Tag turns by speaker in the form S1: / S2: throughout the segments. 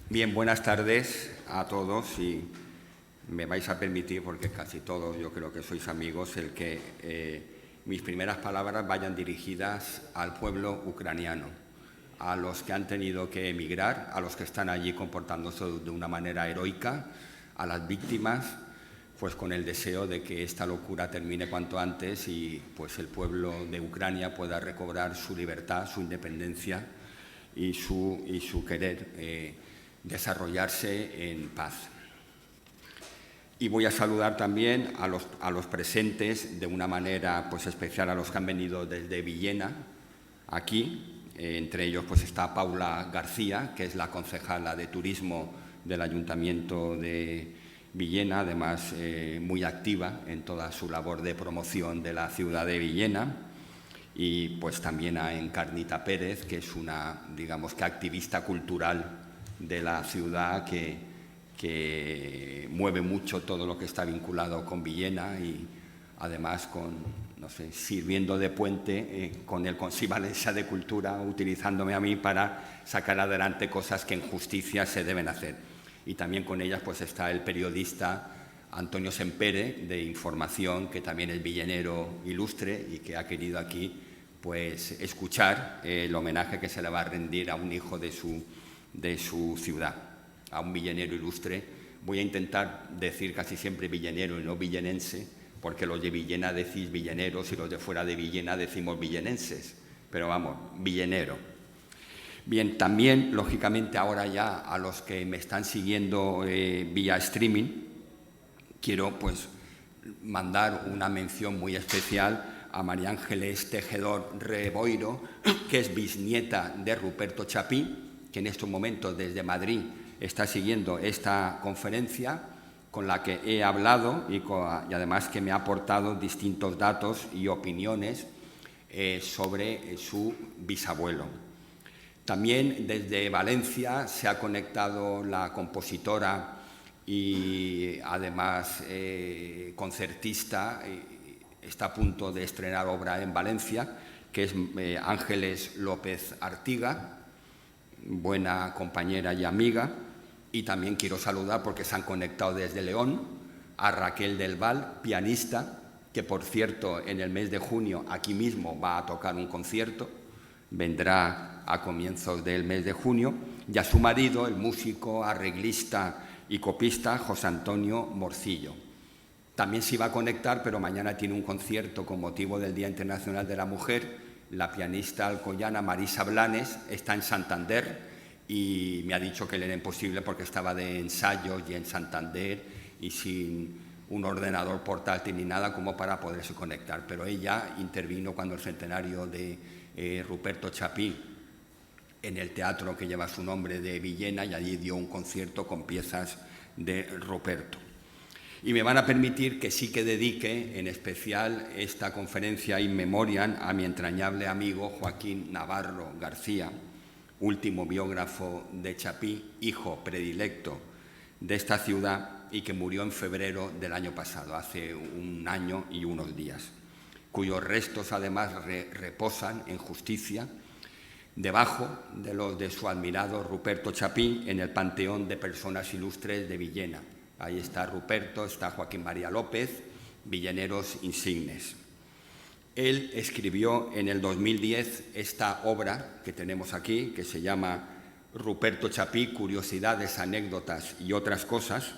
S1: Bien, buenas tardes a todos y me vais a permitir, porque casi todos yo creo que sois amigos, el que mis primeras palabras vayan dirigidas al pueblo ucraniano, a los que han tenido que emigrar, a los que están allí comportándose de una manera heroica, a las víctimas, pues con el deseo de que esta locura termine cuanto antes y pues el pueblo de Ucrania pueda recobrar su libertad, su independencia y su querer desarrollarse en paz. Y voy a saludar también a los presentes de una manera pues especial, a los que han venido desde Villena, aquí. Entre ellos pues está Paula García, que es la concejala de Turismo del Ayuntamiento de Villena, además muy activa en toda su labor de promoción de la ciudad de Villena. Y pues también a Encarnita Pérez, que es una, digamos que activista cultural de la ciudad que mueve mucho todo lo que está vinculado con Villena y además sirviendo de puente con el Consell Valencià de Cultura, utilizándome a mí para sacar adelante cosas que en justicia se deben hacer. Y también con ellas pues está el periodista Antonio Sempere, de Información, que también es villenero ilustre y que ha querido aquí pues escuchar el homenaje que se le va a rendir a un hijo de su ciudad, a un villenero ilustre. Voy a intentar decir casi siempre villenero y no villenense, porque los de Villena decís villeneros y los de fuera de Villena decimos villenenses, pero vamos, villenero. Bien, también, lógicamente, ahora ya a los que me están siguiendo vía streaming, quiero pues mandar una mención muy especial a María Ángeles Tejedor Reboiro, que es bisnieta de Ruperto Chapí, que en estos momentos desde Madrid está siguiendo esta conferencia, con la que he hablado y además que me ha aportado distintos datos y opiniones sobre su bisabuelo. También desde Valencia se ha conectado la compositora y además concertista, está a punto de estrenar obra en Valencia, que es Ángeles López Artiga, buena compañera y amiga. Y también quiero saludar, porque se han conectado desde León, a Raquel del Val, pianista, que por cierto en el mes de junio aquí mismo va a tocar un concierto, vendrá a comienzos del mes de junio, y a su marido, el músico, arreglista y copista José Antonio Morcillo. También se iba a conectar, pero mañana tiene un concierto con motivo del Día Internacional de la Mujer. La pianista alcoyana Marisa Blanes está en Santander y me ha dicho que le era imposible porque estaba de ensayos y en Santander y sin un ordenador portátil ni nada como para poderse conectar. Pero ella intervino cuando el centenario de Ruperto Chapí en el teatro que lleva su nombre de Villena, y allí dio un concierto con piezas de Ruperto. Y me van a permitir que sí que dedique en especial esta conferencia in memoriam a mi entrañable amigo Joaquín Navarro García, último biógrafo de Chapí, hijo predilecto de esta ciudad y que murió en febrero del año pasado, hace un año y unos días, cuyos restos además reposan en justicia debajo de los de su admirado Ruperto Chapí en el Panteón de Personas Ilustres de Villena. Ahí está Ruperto, está Joaquín María López, villeneros insignes. Él escribió en el 2010 esta obra que tenemos aquí, que se llama Ruperto Chapí, curiosidades, anécdotas y otras cosas.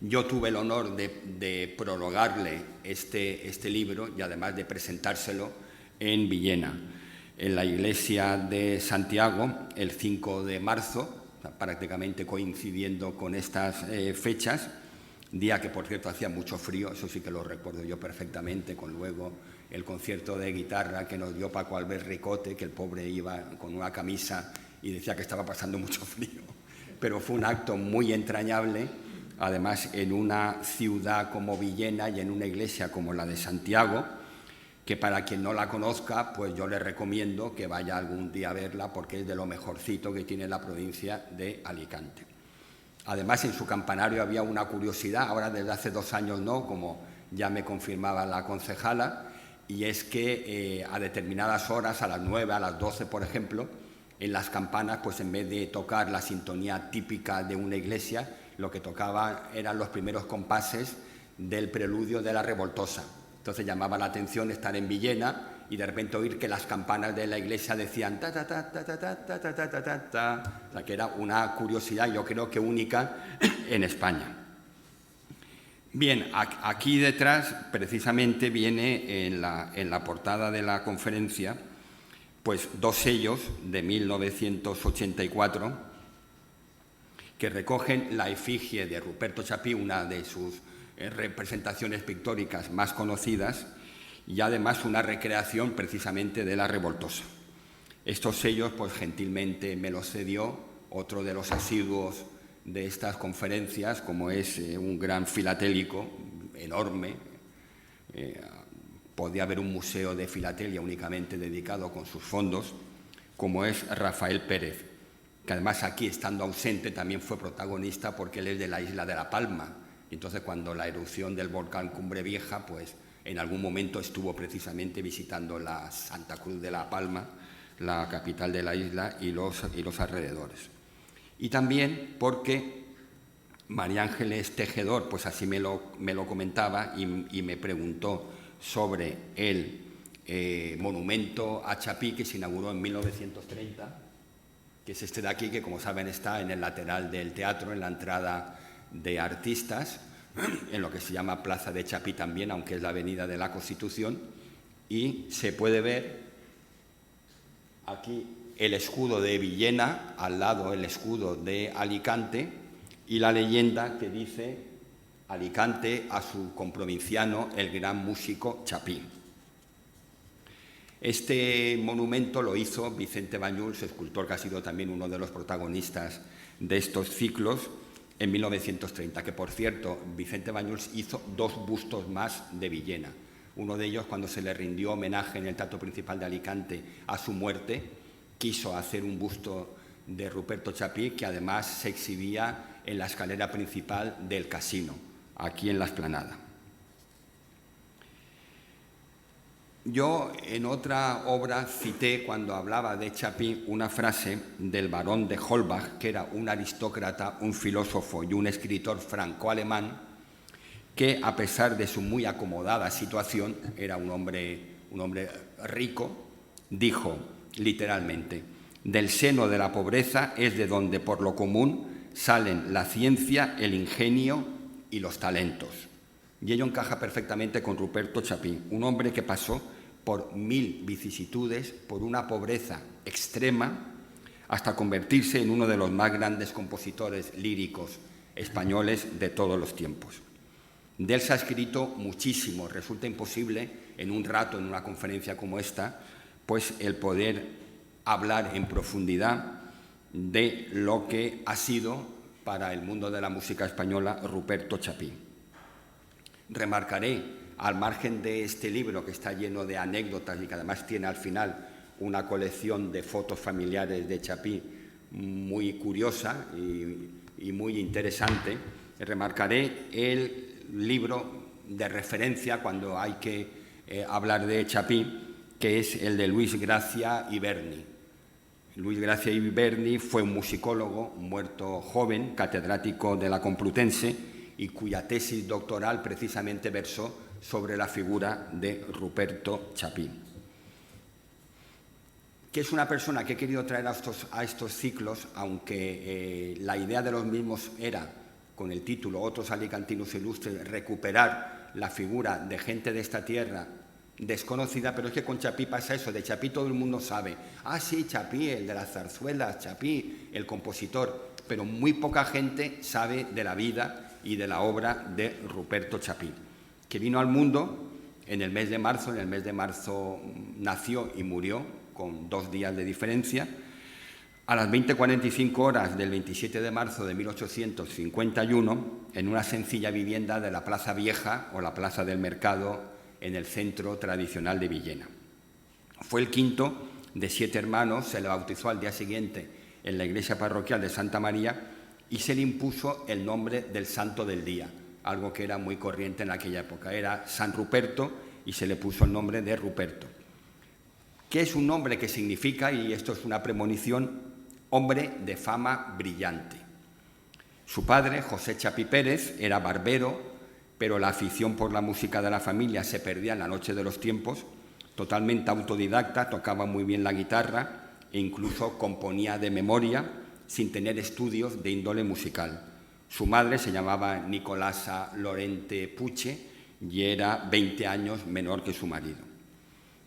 S1: Yo tuve el honor de prologarle este libro y además de presentárselo en Villena, en la iglesia de Santiago, el 5 de marzo, prácticamente coincidiendo con estas fechas, día que por cierto hacía mucho frío, eso sí que lo recuerdo yo perfectamente, con luego el concierto de guitarra que nos dio Paco Albert Ricote, que el pobre iba con una camisa y decía que estaba pasando mucho frío, pero fue un acto muy entrañable, además en una ciudad como Villena y en una iglesia como la de Santiago, que para quien no la conozca, pues yo le recomiendo que vaya algún día a verla porque es de lo mejorcito que tiene la provincia de Alicante. Además, en su campanario había una curiosidad, ahora desde hace 2 años no, como ya me confirmaba la concejala, y es que a determinadas horas, a las 9, a las 12, por ejemplo, en las campanas, pues en vez de tocar la sintonía típica de una iglesia, lo que tocaba eran los primeros compases del preludio de la Revoltosa. Entonces llamaba la atención estar en Villena y de repente oír que las campanas de la iglesia decían ta ta ta ta ta ta ta ta ta ta ta ta, o sea, que era una curiosidad, yo creo que única en España. Bien, aquí detrás precisamente viene en la portada de la conferencia pues 2 sellos de 1984 que recogen la efigie de Ruperto Chapí, una de sus representaciones pictóricas más conocidas, y además una recreación precisamente de la Revoltosa. Estos sellos pues gentilmente me los cedió otro de los asiduos de estas conferencias, como es un gran filatélico enorme. Podía haber un museo de filatelia únicamente dedicado con sus fondos, como es Rafael Pérez, que además aquí, estando ausente, también fue protagonista porque él es de la isla de La Palma. Entonces, cuando la erupción del volcán Cumbre Vieja, pues en algún momento estuvo precisamente visitando la Santa Cruz de La Palma, la capital de la isla, y los alrededores. Y también porque María Ángeles Tejedor, pues así me lo comentaba y me preguntó sobre el monumento a Chapí que se inauguró en 1930, que es este de aquí, que como saben está en el lateral del teatro, en la entrada de artistas, en lo que se llama Plaza de Chapí también, aunque es la avenida de la Constitución, y se puede ver aquí el escudo de Villena, al lado el escudo de Alicante, y la leyenda que dice Alicante a su comprovinciano, el gran músico Chapí. Este monumento lo hizo Vicente Bañuls, escultor que ha sido también uno de los protagonistas de estos ciclos, en 1930, que por cierto, Vicente Bañuls hizo 2 bustos más de Villena. Uno de ellos, cuando se le rindió homenaje en el Teatro Principal de Alicante a su muerte, quiso hacer un busto de Ruperto Chapí, que además se exhibía en la escalera principal del casino, aquí en la Explanada. Yo en otra obra cité, cuando hablaba de Chapí, una frase del barón de Holbach, que era un aristócrata, un filósofo y un escritor franco-alemán, que a pesar de su muy acomodada situación, era un hombre rico, dijo literalmente: del seno de la pobreza es de donde por lo común salen la ciencia, el ingenio y los talentos. Y ello encaja perfectamente con Ruperto Chapí, un hombre que pasó por 1000 vicisitudes, por una pobreza extrema, hasta convertirse en uno de los más grandes compositores líricos españoles de todos los tiempos. De él se ha escrito muchísimo. Resulta imposible en un rato, en una conferencia como esta, pues el poder hablar en profundidad de lo que ha sido para el mundo de la música española Ruperto Chapí. Remarcaré, al margen de este libro que está lleno de anécdotas y que además tiene al final una colección de fotos familiares de Chapí muy curiosa y muy interesante, remarcaré el libro de referencia cuando hay que hablar de Chapí, que es el de Luis Gracia y Berni. Luis Gracia y Berni fue un musicólogo muerto joven, catedrático de la Complutense, y cuya tesis doctoral precisamente versó sobre la figura de Ruperto Chapí, que es una persona que he querido traer a estos ciclos, aunque la idea de los mismos era, con el título Otros alicantinos ilustres, recuperar la figura de gente de esta tierra desconocida, pero es que con Chapí pasa eso. De Chapí todo el mundo sabe, sí, Chapí, el de las zarzuelas, Chapí, el compositor, pero muy poca gente sabe de la vida y de la obra de Ruperto Chapí, que vino al mundo en el mes de marzo. En el mes de marzo nació y murió, con 2 días de diferencia, a las 20:45 horas del 27 de marzo de 1851, en una sencilla vivienda de la Plaza Vieja o la Plaza del Mercado, en el centro tradicional de Villena. Fue el quinto de 7 hermanos, se le bautizó al día siguiente en la iglesia parroquial de Santa María y se le impuso el nombre del santo del día. algo que era muy corriente en aquella época. Era San Ruperto y se le puso el nombre de Ruperto, que es un nombre que significa, y esto es una premonición, hombre de fama brillante. Su padre, José Chapí Pérez, era barbero, pero la afición por la música de la familia se perdía en la noche de los tiempos. Totalmente autodidacta, tocaba muy bien la guitarra e incluso componía de memoria sin tener estudios de índole musical. Su madre se llamaba Nicolasa Lorente Puche y era 20 años menor que su marido.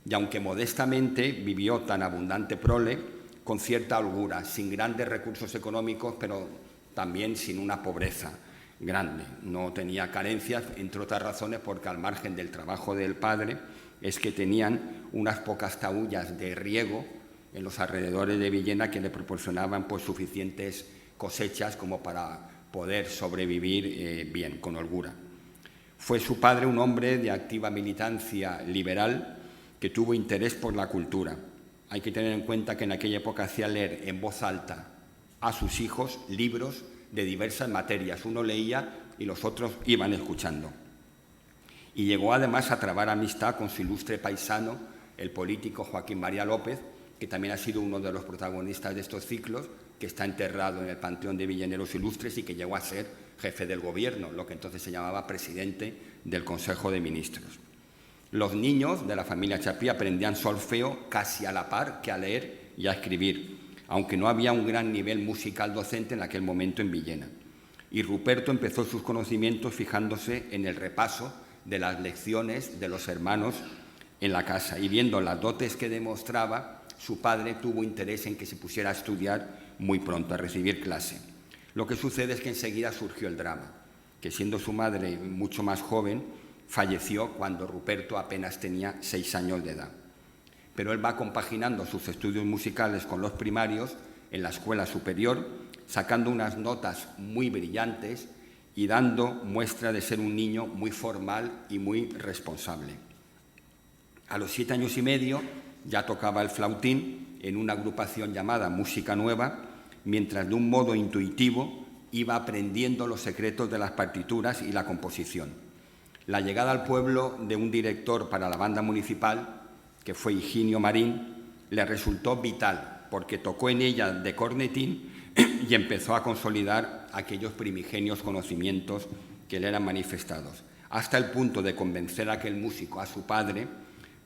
S1: Y aunque modestamente vivió tan abundante prole, con cierta holgura, sin grandes recursos económicos, pero también sin una pobreza grande. No tenía carencias, entre otras razones, porque al margen del trabajo del padre es que tenían unas pocas taullas de riego en los alrededores de Villena que le proporcionaban pues suficientes cosechas como para poder sobrevivir bien, con holgura. Fue su padre un hombre de activa militancia liberal que tuvo interés por la cultura. Hay que tener en cuenta que en aquella época hacía leer en voz alta a sus hijos libros de diversas materias. Uno leía y los otros iban escuchando. Y llegó además a trabar amistad con su ilustre paisano, el político Joaquín María López, que también ha sido uno de los protagonistas de estos ciclos, que está enterrado en el Panteón de Villeneros Ilustres y que llegó a ser jefe del gobierno, lo que entonces se llamaba presidente del Consejo de Ministros. Los niños de la familia Chapí aprendían solfeo casi a la par que a leer y a escribir, aunque no había un gran nivel musical docente en aquel momento en Villena. Y Ruperto empezó sus conocimientos fijándose en el repaso de las lecciones de los hermanos en la casa, y viendo las dotes que demostraba, su padre tuvo interés en que se pusiera a estudiar muy pronto, a recibir clase. Lo que sucede es que enseguida surgió el drama, que siendo su madre mucho más joven, falleció cuando Ruperto apenas tenía 6 años de edad. Pero él va compaginando sus estudios musicales con los primarios en la escuela superior, sacando unas notas muy brillantes y dando muestra de ser un niño muy formal y muy responsable. A los 7 años y medio ya tocaba el flautín en una agrupación llamada Música Nueva, mientras de un modo intuitivo iba aprendiendo los secretos de las partituras y la composición. La llegada al pueblo de un director para la banda municipal, que fue Higinio Marín, le resultó vital, porque tocó en ella de cornetín y empezó a consolidar aquellos primigenios conocimientos que le eran manifestados, hasta el punto de convencer a aquel músico, a su padre,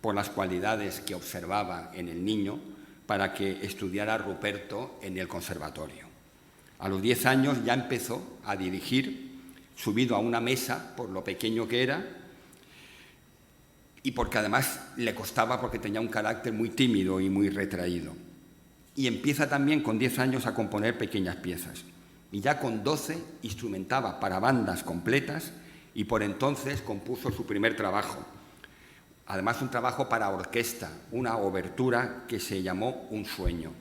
S1: por las cualidades que observaba en el niño, para que estudiara Ruperto en el conservatorio. A los 10 años ya empezó a dirigir, subido a una mesa, por lo pequeño que era, y porque además le costaba, porque tenía un carácter muy tímido y muy retraído. Y empieza también con 10 años a componer pequeñas piezas. Y ya con 12 instrumentaba para bandas completas y por entonces compuso su primer trabajo. Además, un trabajo para orquesta, una obertura que se llamó Un sueño.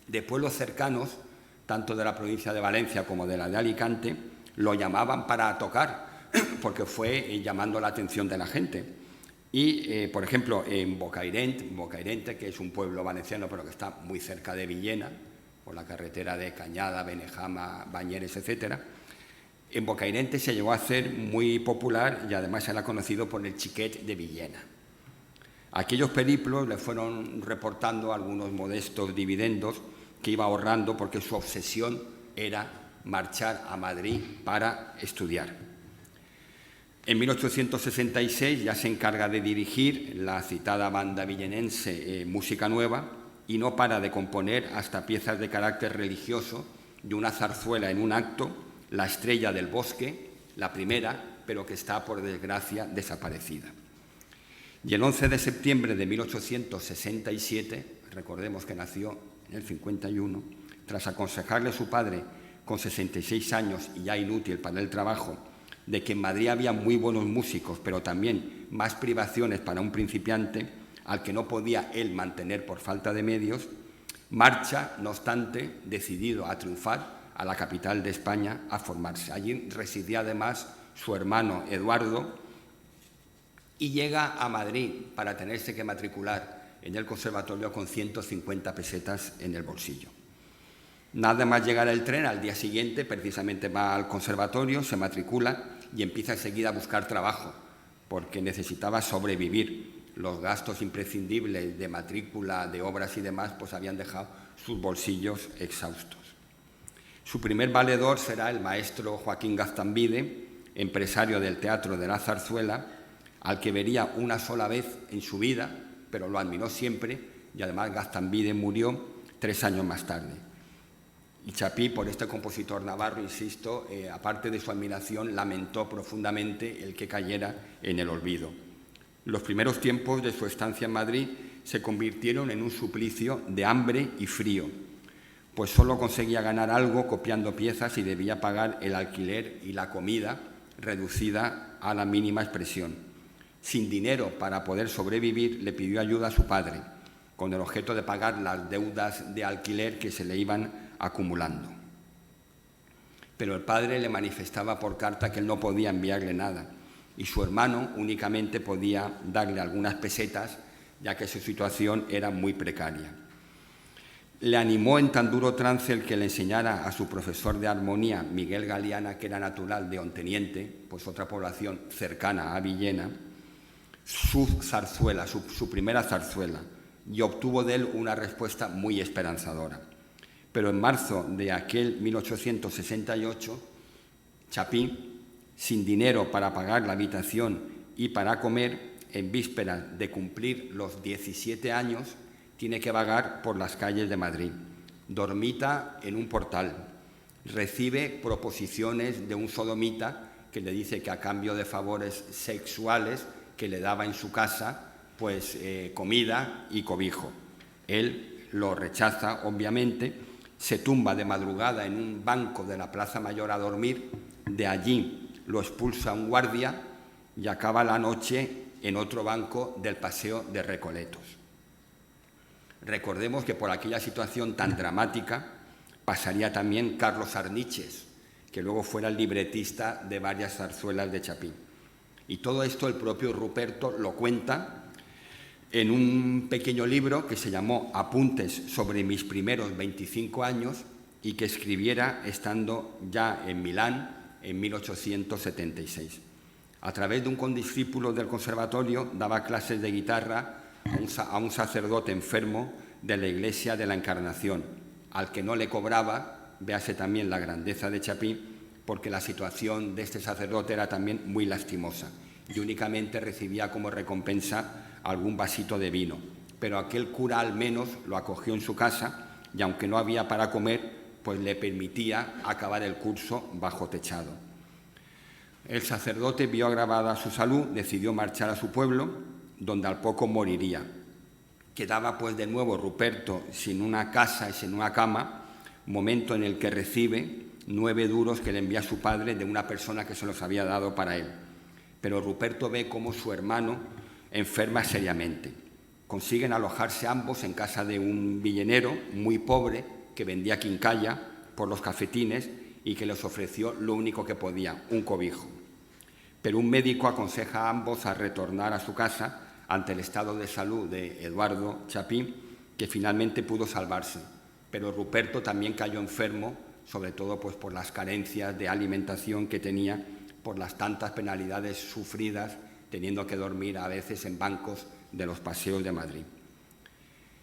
S1: De pueblos cercanos, tanto de la provincia de Valencia como de la de Alicante, lo llamaban para tocar, porque fue llamando la atención de la gente. Y, por ejemplo, en Bocairente, que es un pueblo valenciano, pero que está muy cerca de Villena, por la carretera de Cañada, Benejama, Bañeres, etc., en Bocairente se llegó a hacer muy popular y además era conocido por el Chiquet de Villena. Aquellos periplos le fueron reportando algunos modestos dividendos que iba ahorrando porque su obsesión era marchar a Madrid para estudiar. En 1866 ya se encarga de dirigir la citada banda villenense Música Nueva y no para de componer hasta piezas de carácter religioso de una zarzuela en un acto, La estrella del bosque, la primera, pero que está, por desgracia, desaparecida. Y el 11 de septiembre de 1867, recordemos que nació en el 51, tras aconsejarle a su padre, con 66 años y ya inútil para el trabajo, de que en Madrid había muy buenos músicos, pero también más privaciones para un principiante, al que no podía él mantener por falta de medios, marcha, no obstante, decidido a triunfar a la capital de España a formarse. Allí residía además su hermano Eduardo y llega a Madrid para tenerse que matricular en el conservatorio con 150 pesetas en el bolsillo. Nada más llegar el tren, al día siguiente precisamente va al conservatorio, se matricula y empieza enseguida a buscar trabajo, porque necesitaba sobrevivir. Los gastos imprescindibles de matrícula, de obras y demás, pues habían dejado sus bolsillos exhaustos. Su primer valedor será el maestro Joaquín Gaztambide, empresario del Teatro de la Zarzuela, al que vería una sola vez en su vida, pero lo admiró siempre, y además Gaztambide murió 3 años más tarde. Y Chapí, por este compositor navarro, insisto, aparte de su admiración, lamentó profundamente el que cayera en el olvido. Los primeros tiempos de su estancia en Madrid se convirtieron en un suplicio de hambre y frío, pues solo conseguía ganar algo copiando piezas y debía pagar el alquiler y la comida, reducida a la mínima expresión. Sin dinero para poder sobrevivir, le pidió ayuda a su padre, con el objeto de pagar las deudas de alquiler que se le iban acumulando. Pero el padre le manifestaba por carta que él no podía enviarle nada, y su hermano únicamente podía darle algunas pesetas, ya que su situación era muy precaria. Le animó en tan duro trance el que le enseñara a su profesor de armonía, Miguel Galiana, que era natural de Onteniente, pues otra población cercana a Villena, su zarzuela, su primera zarzuela, y obtuvo de él una respuesta muy esperanzadora. Pero en marzo de aquel 1868, Chapí, sin dinero para pagar la habitación y para comer, en vísperas de cumplir los 17 años, tiene que vagar por las calles de Madrid. Dormita en un portal. Recibe proposiciones de un sodomita que le dice que a cambio de favores sexuales que le daba en su casa, pues comida y cobijo. Él lo rechaza, obviamente, se tumba de madrugada en un banco de la Plaza Mayor a dormir, de allí lo expulsa un guardia y acaba la noche en otro banco del Paseo de Recoletos. Recordemos que por aquella situación tan dramática pasaría también Carlos Arniches, que luego fuera el libretista de varias zarzuelas de Chapí. Y todo esto el propio Ruperto lo cuenta en un pequeño libro que se llamó Apuntes sobre mis primeros 25 años y que escribiera estando ya en Milán en 1876. A través de un condiscípulo del conservatorio daba clases de guitarra a un sacerdote enfermo de la Iglesia de la Encarnación, al que no le cobraba, véase también la grandeza de Chapí, porque la situación de este sacerdote era también muy lastimosa y únicamente recibía como recompensa algún vasito de vino. Pero aquel cura al menos lo acogió en su casa y aunque no había para comer, pues le permitía acabar el curso bajo techado. El sacerdote vio agravada su salud, decidió marchar a su pueblo, donde al poco moriría. Quedaba pues de nuevo Ruperto sin una casa y sin una cama, momento en el que recibe 9 duros que le envía su padre de una persona que se los había dado para él. Pero Ruperto ve cómo su hermano enferma seriamente. Consiguen alojarse ambos en casa de un villenero muy pobre que vendía quincalla por los cafetines y que les ofreció lo único que podía, un cobijo. Pero un médico aconseja a ambos a retornar a su casa ante el estado de salud de Eduardo Chapí, que finalmente pudo salvarse. Pero Ruperto también cayó enfermo, sobre todo pues, por las carencias de alimentación que tenía, por las tantas penalidades sufridas, teniendo que dormir a veces en bancos de los paseos de Madrid.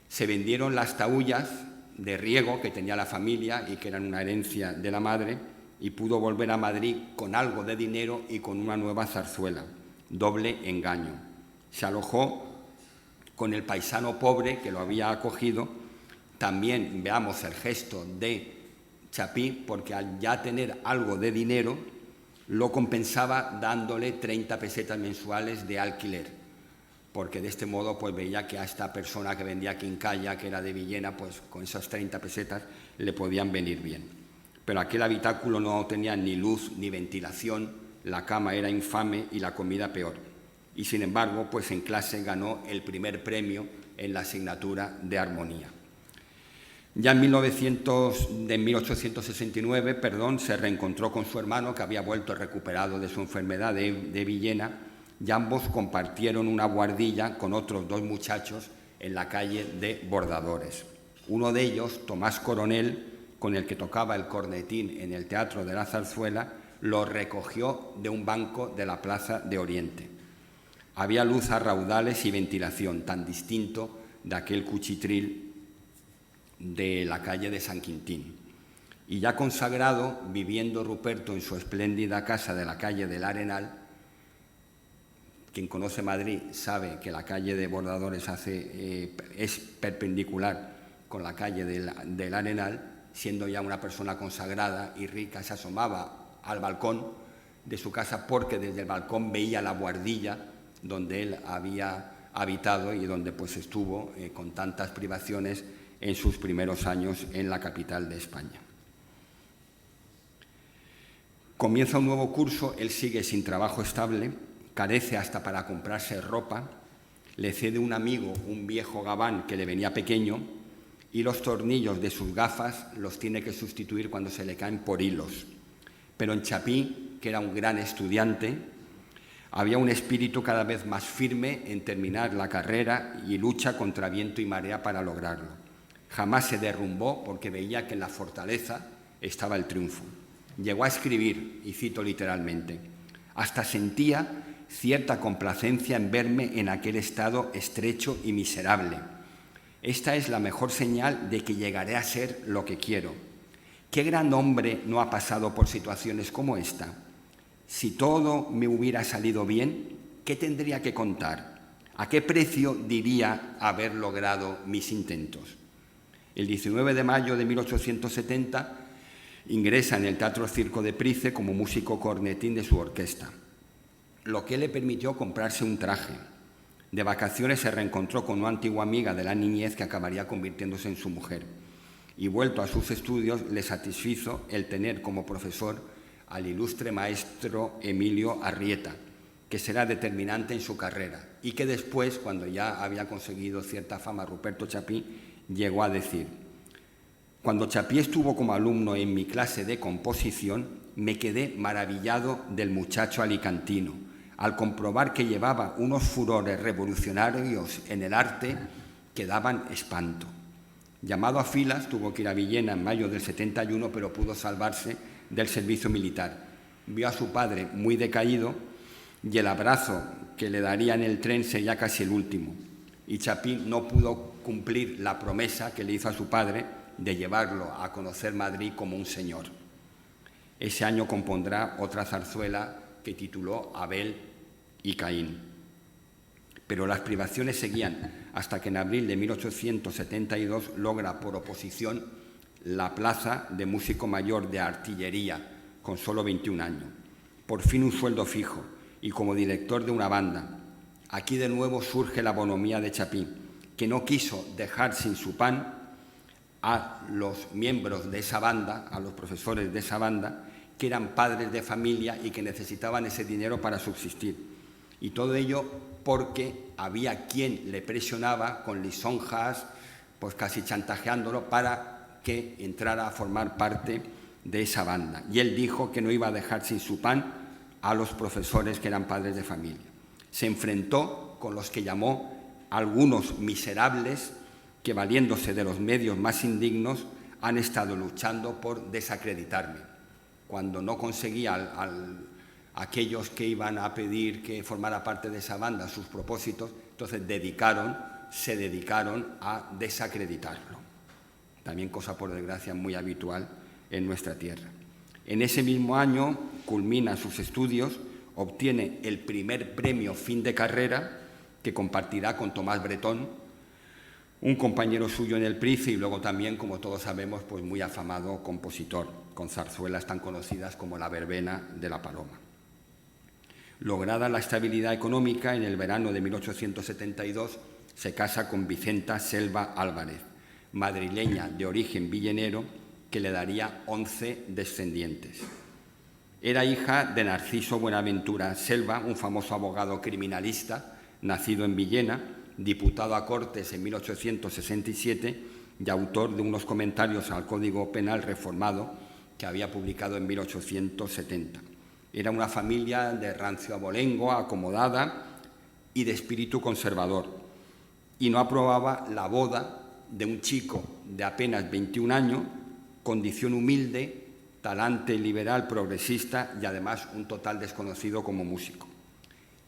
S1: Se vendieron las taullas de riego que tenía la familia y que eran una herencia de la madre, y pudo volver a Madrid con algo de dinero y con una nueva zarzuela, Doble engaño. Se alojó con el paisano pobre que lo había acogido. También veamos el gesto de Chapí, porque al ya tener algo de dinero, lo compensaba dándole 30 pesetas mensuales de alquiler, porque de este modo pues veía que a esta persona que vendía quincalla, que era de Villena, pues con esas 30 pesetas le podían venir bien. Pero aquel habitáculo no tenía ni luz ni ventilación, la cama era infame y la comida peor. Y sin embargo, pues en clase ganó el primer premio en la asignatura de armonía. Ya en 1869, se reencontró con su hermano, que había vuelto recuperado de su enfermedad de Villena, y ambos compartieron una buhardilla con otros 2 muchachos en la calle de Bordadores. Uno de ellos, Tomás Coronel, con el que tocaba el cornetín en el Teatro de la Zarzuela, lo recogió de un banco de la Plaza de Oriente. Había luz a raudales y ventilación, tan distinto de aquel cuchitril de la calle de San Quintín. Y ya consagrado, viviendo Ruperto en su espléndida casa de la calle del Arenal, quien conoce Madrid sabe que la calle de Bordadores es perpendicular con la calle del Arenal. Siendo ya una persona consagrada y rica, se asomaba al balcón de su casa porque desde el balcón veía la buhardilla donde él había habitado y donde pues estuvo con tantas privaciones en sus primeros años en la capital de España. Comienza un nuevo curso, él sigue sin trabajo estable, carece hasta para comprarse ropa, le cede un amigo un viejo gabán que le venía pequeño y los tornillos de sus gafas los tiene que sustituir cuando se le caen por hilos. Pero en Chapí, que era un gran estudiante, había un espíritu cada vez más firme en terminar la carrera y lucha contra viento y marea para lograrlo. Jamás se derrumbó porque veía que en la fortaleza estaba el triunfo. Llegó a escribir, y cito literalmente, «Hasta sentía cierta complacencia en verme en aquel estado estrecho y miserable. Esta es la mejor señal de que llegaré a ser lo que quiero. ¿Qué gran hombre no ha pasado por situaciones como esta? Si todo me hubiera salido bien, ¿qué tendría que contar? ¿A qué precio diría haber logrado mis intentos?» El 19 de mayo de 1870 ingresa en el Teatro Circo de Price como músico cornetín de su orquesta, lo que le permitió comprarse un traje. De vacaciones se reencontró con una antigua amiga de la niñez que acabaría convirtiéndose en su mujer. Y vuelto a sus estudios, le satisfizo el tener como profesor al ilustre maestro Emilio Arrieta, que será determinante en su carrera y que después, cuando ya había conseguido cierta fama Ruperto Chapí, llegó a decir: «Cuando Chapí estuvo como alumno en mi clase de composición, me quedé maravillado del muchacho alicantino, al comprobar que llevaba unos furores revolucionarios en el arte que daban espanto». Llamado a filas, tuvo que ir a Villena en mayo del 71, pero pudo salvarse del servicio militar. Vio a su padre muy decaído y el abrazo que le daría en el tren sería casi el último. Y Chapí no pudo cumplir la promesa que le hizo a su padre de llevarlo a conocer Madrid como un señor. Ese año compondrá otra zarzuela que tituló Abel y Caín. Pero las privaciones seguían hasta que en abril de 1872 logra por oposición la plaza de músico mayor de artillería con solo 21 años. Por fin un sueldo fijo y como director de una banda. Aquí de nuevo surge la bonomía de Chapí, que no quiso dejar sin su pan a los miembros de esa banda, a los profesores de esa banda, que eran padres de familia y que necesitaban ese dinero para subsistir. Y todo ello porque había quien le presionaba con lisonjas, pues casi chantajeándolo para que entrara a formar parte de esa banda. Y él dijo que no iba a dejar sin su pan a los profesores que eran padres de familia. Se enfrentó con los que llamó algunos miserables que, valiéndose de los medios más indignos, han estado luchando por desacreditarme. Cuando no conseguía aquellos que iban a pedir que formara parte de esa banda sus propósitos, entonces se dedicaron a desacreditarlo. También cosa, por desgracia, muy habitual en nuestra tierra. En ese mismo año culmina sus estudios, obtiene el primer premio fin de carrera que compartirá con Tomás Bretón, un compañero suyo en el Price y luego también, como todos sabemos, pues muy afamado compositor, con zarzuelas tan conocidas como La verbena de la Paloma. Lograda la estabilidad económica, en el verano de 1872 se casa con Vicenta Selva Álvarez, madrileña de origen villenero, que le daría 11 descendientes. Era hija de Narciso Buenaventura Selva, un famoso abogado criminalista, nacido en Villena, diputado a Cortes en 1867 y autor de unos comentarios al Código Penal reformado que había publicado en 1870. Era una familia de rancio abolengo, acomodada y de espíritu conservador, y no aprobaba la boda de un chico de apenas 21 años, condición humilde, talante liberal, progresista y además un total desconocido como músico.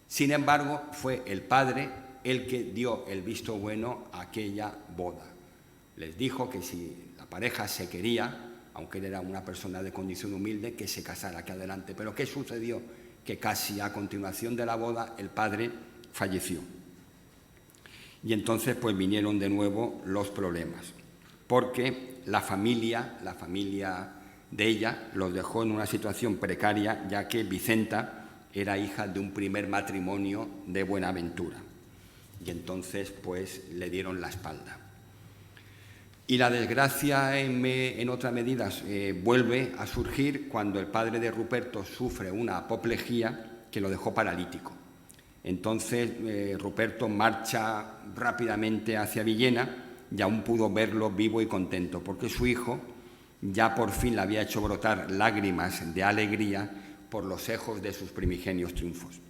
S1: Sin embargo, fue el padre el que dio el visto bueno a aquella boda. Les dijo que si la pareja se quería, aunque él era una persona de condición humilde, que se casara, que adelante. Pero ¿qué sucedió? Que casi a continuación de la boda el padre falleció. Y entonces pues vinieron de nuevo los problemas, porque la familia de ella los dejó en una situación precaria, ya que Vicenta era hija de un primer matrimonio de Buenaventura. Y entonces pues le dieron la espalda. Y la desgracia en otra medida vuelve a surgir cuando el padre de Ruperto sufre una apoplejía que lo dejó paralítico. Entonces Ruperto marcha rápidamente hacia Villena y aún pudo verlo vivo y contento, porque su hijo ya por fin le había hecho brotar lágrimas de alegría por los ejos de sus primigenios triunfos.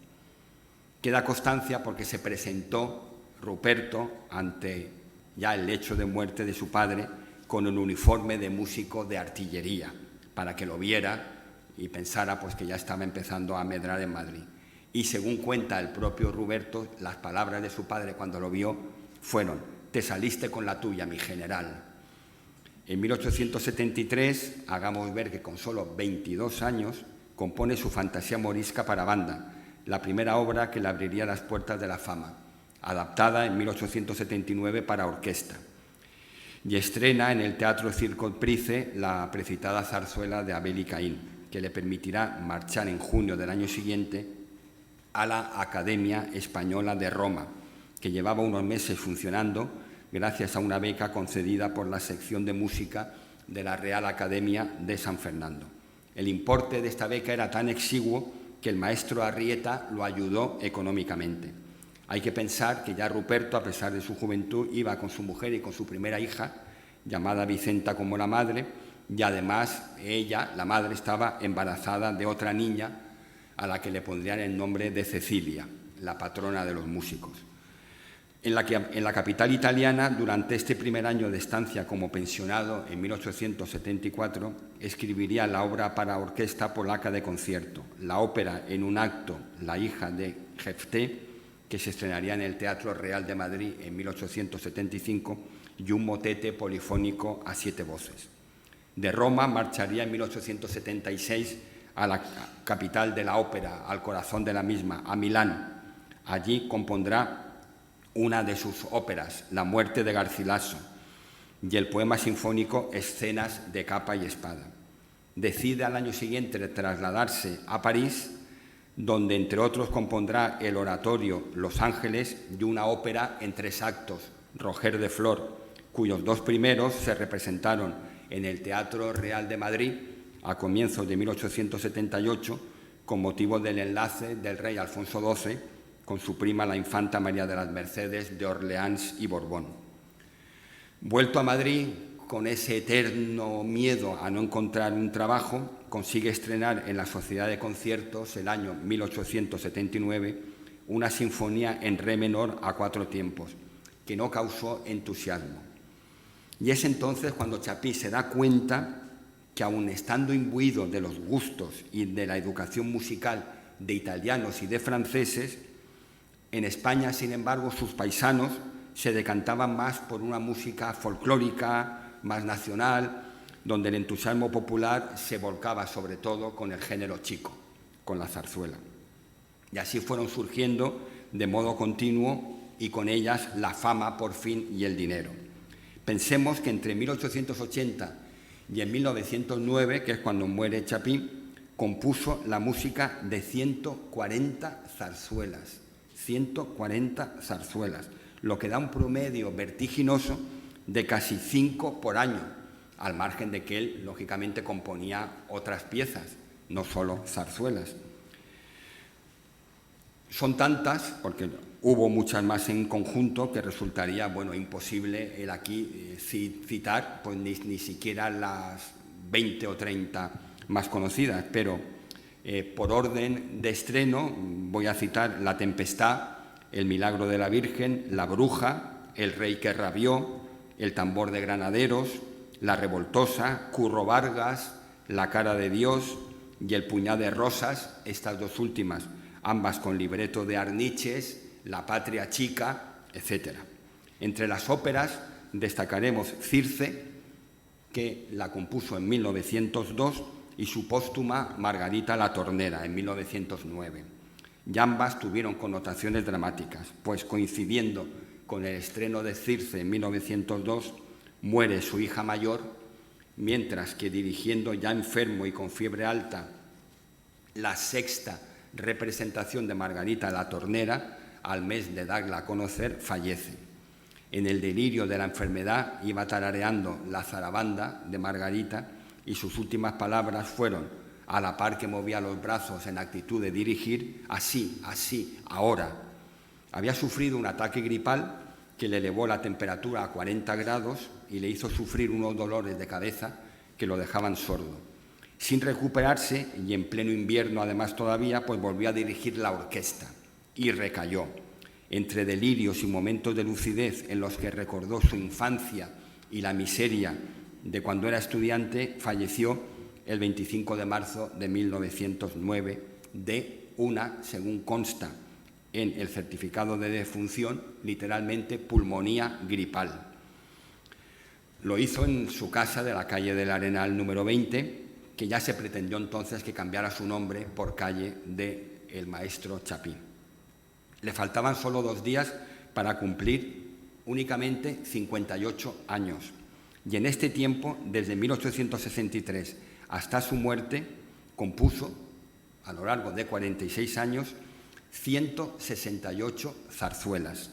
S1: Queda constancia porque se presentó Ruperto ante ya el lecho de muerte de su padre con un uniforme de músico de artillería, para que lo viera y pensara pues que ya estaba empezando a medrar en Madrid. Y según cuenta el propio Ruperto, las palabras de su padre cuando lo vio fueron: «Te saliste con la tuya, mi general». En 1873, hagamos ver que con solo 22 años, compone su Fantasía morisca para banda, la primera obra que le abriría las puertas de la fama, adaptada en 1879 para orquesta, y estrena en el Teatro Circo Price la precitada zarzuela de Abel y Caín, que le permitirá marchar en junio del año siguiente a la Academia Española de Roma, que llevaba unos meses funcionando gracias a una beca concedida por la sección de música de la Real Academia de San Fernando. El importe de esta beca era tan exiguo que el maestro Arrieta lo ayudó económicamente. Hay que pensar que ya Ruperto, a pesar de su juventud, iba con su mujer y con su primera hija, llamada Vicenta como la madre, y además ella, la madre, estaba embarazada de otra niña a la que le pondrían el nombre de Cecilia, la patrona de los músicos. En la capital italiana, durante este primer año de estancia como pensionado en 1874, escribiría la obra para orquesta polaca de concierto, la ópera en un acto La hija de Jefté, que se estrenaría en el Teatro Real de Madrid en 1875, y un motete polifónico a 7 voces. De Roma marcharía en 1876 a la capital de la ópera, al corazón de la misma, a Milán. Allí compondrá una de sus óperas, La muerte de Garcilaso, y el poema sinfónico Escenas de capa y espada. Decide al año siguiente trasladarse a París, donde entre otros compondrá el oratorio Los Ángeles y una ópera en 3 actos, Roger de Flor, cuyos 2 primeros se representaron en el Teatro Real de Madrid a comienzos de 1878 con motivo del enlace del rey Alfonso XII con su prima la infanta María de las Mercedes de Orleans y Borbón. Vuelto a Madrid, con ese eterno miedo a no encontrar un trabajo, consigue estrenar en la Sociedad de Conciertos el año 1879 una sinfonía en re menor a 4 tiempos, que no causó entusiasmo. Y es entonces cuando Chapí se da cuenta que, aun estando imbuido de los gustos y de la educación musical de italianos y de franceses, en España, sin embargo, sus paisanos se decantaban más por una música folclórica, más nacional, donde el entusiasmo popular se volcaba sobre todo con el género chico, con la zarzuela. Y así fueron surgiendo de modo continuo y con ellas la fama por fin y el dinero. Pensemos que entre 1880 y en 1909, que es cuando muere Chapí, compuso la música de 140 zarzuelas. 140 zarzuelas, lo que da un promedio vertiginoso de casi 5 por año, al margen de que él, lógicamente, componía otras piezas, no solo zarzuelas. Son tantas, porque hubo muchas más en conjunto, que resultaría imposible el aquí citar pues, ni siquiera las 20 o 30 más conocidas, pero por orden de estreno voy a citar La Tempestad, El Milagro de la Virgen, La Bruja, El Rey que rabió, El Tambor de Granaderos, La Revoltosa, Curro Vargas, La cara de Dios y El puñado de rosas, estas dos últimas, ambas con libreto de Arniches, La patria chica, etc. Entre las óperas destacaremos Circe, que la compuso en 1902, y su póstuma Margarita la Tornera, en 1909. Y ambas tuvieron connotaciones dramáticas, pues coincidiendo con el estreno de Circe en 1902, muere su hija mayor, mientras que dirigiendo ya enfermo y con fiebre alta la sexta representación de Margarita la Tornera, al mes de darla a conocer, fallece. En el delirio de la enfermedad iba tarareando la zarabanda de Margarita y sus últimas palabras fueron, a la par que movía los brazos en actitud de dirigir, así, así, ahora. Había sufrido un ataque gripal que le elevó la temperatura a 40 grados y le hizo sufrir unos dolores de cabeza que lo dejaban sordo. Sin recuperarse, y en pleno invierno además todavía, pues volvió a dirigir la orquesta y recayó. Entre delirios y momentos de lucidez en los que recordó su infancia y la miseria de cuando era estudiante, falleció el 25 de marzo de 1909 de una, según consta en el certificado de defunción, literalmente pulmonía gripal. Lo hizo en su casa de la calle del Arenal número 20, que ya se pretendió entonces que cambiara su nombre por calle del maestro Chapí. Le faltaban solo 2 días para cumplir únicamente 58 años. Y en este tiempo, desde 1863 hasta su muerte, compuso, a lo largo de 46 años, 168 zarzuelas.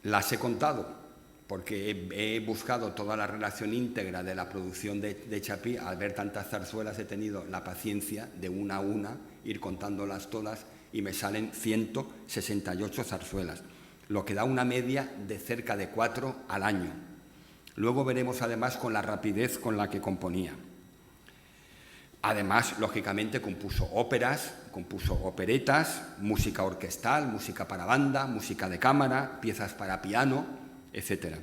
S1: Las he contado porque he buscado toda la relación íntegra de la producción de Chapí. Al ver tantas zarzuelas he tenido la paciencia de una a una ir contándolas todas y me salen 168 zarzuelas, lo que da una media de cerca de 4 al año. Luego veremos además con la rapidez con la que componía. Además, lógicamente, compuso óperas, compuso operetas, música orquestal, música para banda, música de cámara, piezas para piano, etc.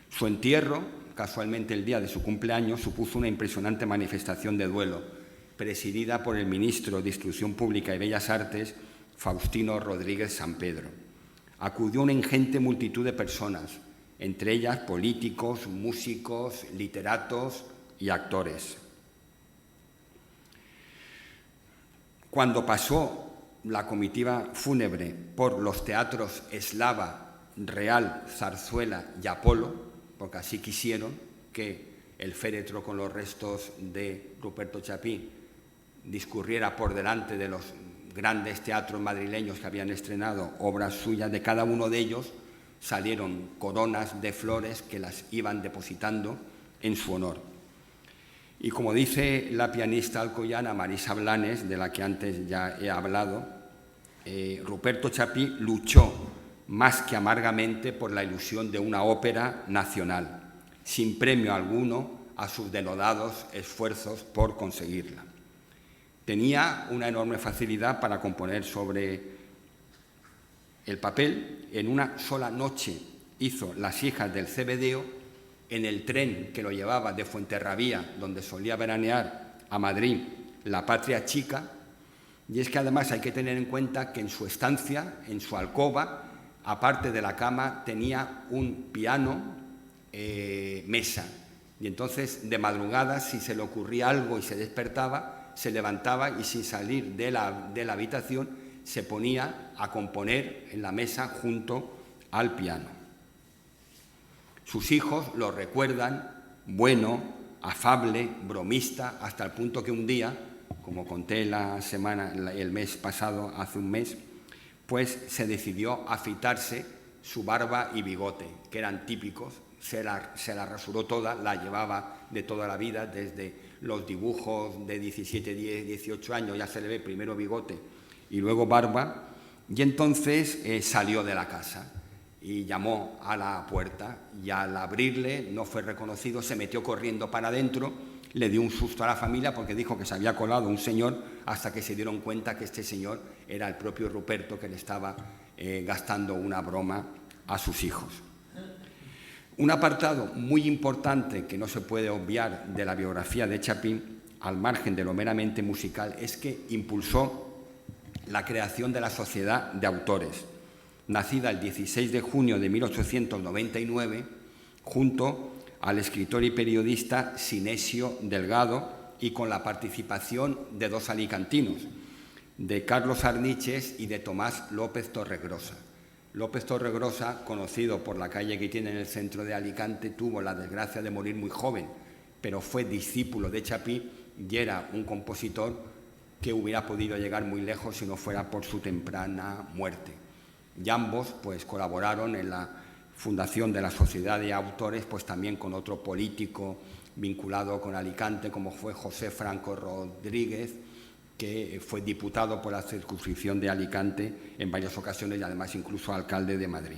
S1: Su entierro, casualmente el día de su cumpleaños, supuso una impresionante manifestación de duelo, presidida por el ministro de Instrucción Pública y Bellas Artes, Faustino Rodríguez Sampedro. Acudió una ingente multitud de personas, entre ellas políticos, músicos, literatos y actores. Cuando pasó la comitiva fúnebre por los teatros Eslava, Real, Zarzuela y Apolo, porque así quisieron que el féretro con los restos de Ruperto Chapí discurriera por delante de los grandes teatros madrileños que habían estrenado obras suyas, de cada uno de ellos salieron coronas de flores que las iban depositando en su honor. Y como dice la pianista alcoyana Marisa Blanes, de la que antes ya he hablado, Ruperto Chapí luchó más que amargamente por la ilusión de una ópera nacional, sin premio alguno a sus denodados esfuerzos por conseguirla. Tenía una enorme facilidad para componer sobre el papel. En una sola noche hizo Las hijas del Cebedeo, en el tren que lo llevaba de Fuenterrabía, donde solía veranear, a Madrid, La patria chica. Y es que además hay que tener en cuenta que en su estancia, en su alcoba, aparte de la cama, tenía un piano mesa. Y entonces, de madrugada, si se le ocurría algo y se despertaba, se levantaba y sin salir de la habitación se ponía a componer en la mesa junto al piano. Sus hijos lo recuerdan bueno, afable, bromista, hasta el punto que un día, como conté el mes pasado, hace un mes, pues se decidió afeitarse su barba y bigote, que eran típicos. Se la rasuró toda, la llevaba de toda la vida, desde los dibujos de 17, 10, 18 años, ya se le ve primero bigote y luego barba, y entonces salió de la casa y llamó a la puerta, y al abrirle no fue reconocido, se metió corriendo para adentro, le dio un susto a la familia porque dijo que se había colado un señor, hasta que se dieron cuenta que este señor era el propio Ruperto, que le estaba gastando una broma a sus hijos. Un apartado muy importante que no se puede obviar de la biografía de Chapí, al margen de lo meramente musical, es que impulsó la creación de la Sociedad de Autores, nacida el 16 de junio de 1899, junto al escritor y periodista Sinesio Delgado y con la participación de dos alicantinos, de Carlos Arniches y de Tomás López Torregrosa. López Torregrosa, conocido por la calle que tiene en el centro de Alicante, tuvo la desgracia de morir muy joven, pero fue discípulo de Chapí y era un compositor que hubiera podido llegar muy lejos si no fuera por su temprana muerte. Y ambos pues, colaboraron en la fundación de la Sociedad de Autores, pues también con otro político vinculado con Alicante, como fue José Franco Rodríguez, que fue diputado por la circunscripción de Alicante en varias ocasiones y además incluso alcalde de Madrid.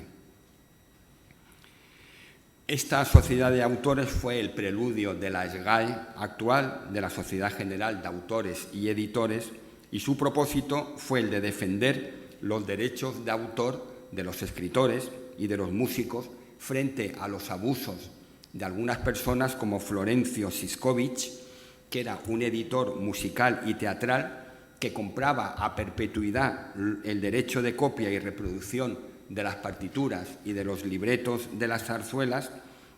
S1: Esta Sociedad de Autores fue el preludio de la SGAE actual, de la Sociedad General de Autores y Editores, y su propósito fue el de defender los derechos de autor de los escritores y de los músicos frente a los abusos de algunas personas como Florencio Siskovich, que era un editor musical y teatral que compraba a perpetuidad el derecho de copia y reproducción de las partituras y de los libretos de las zarzuelas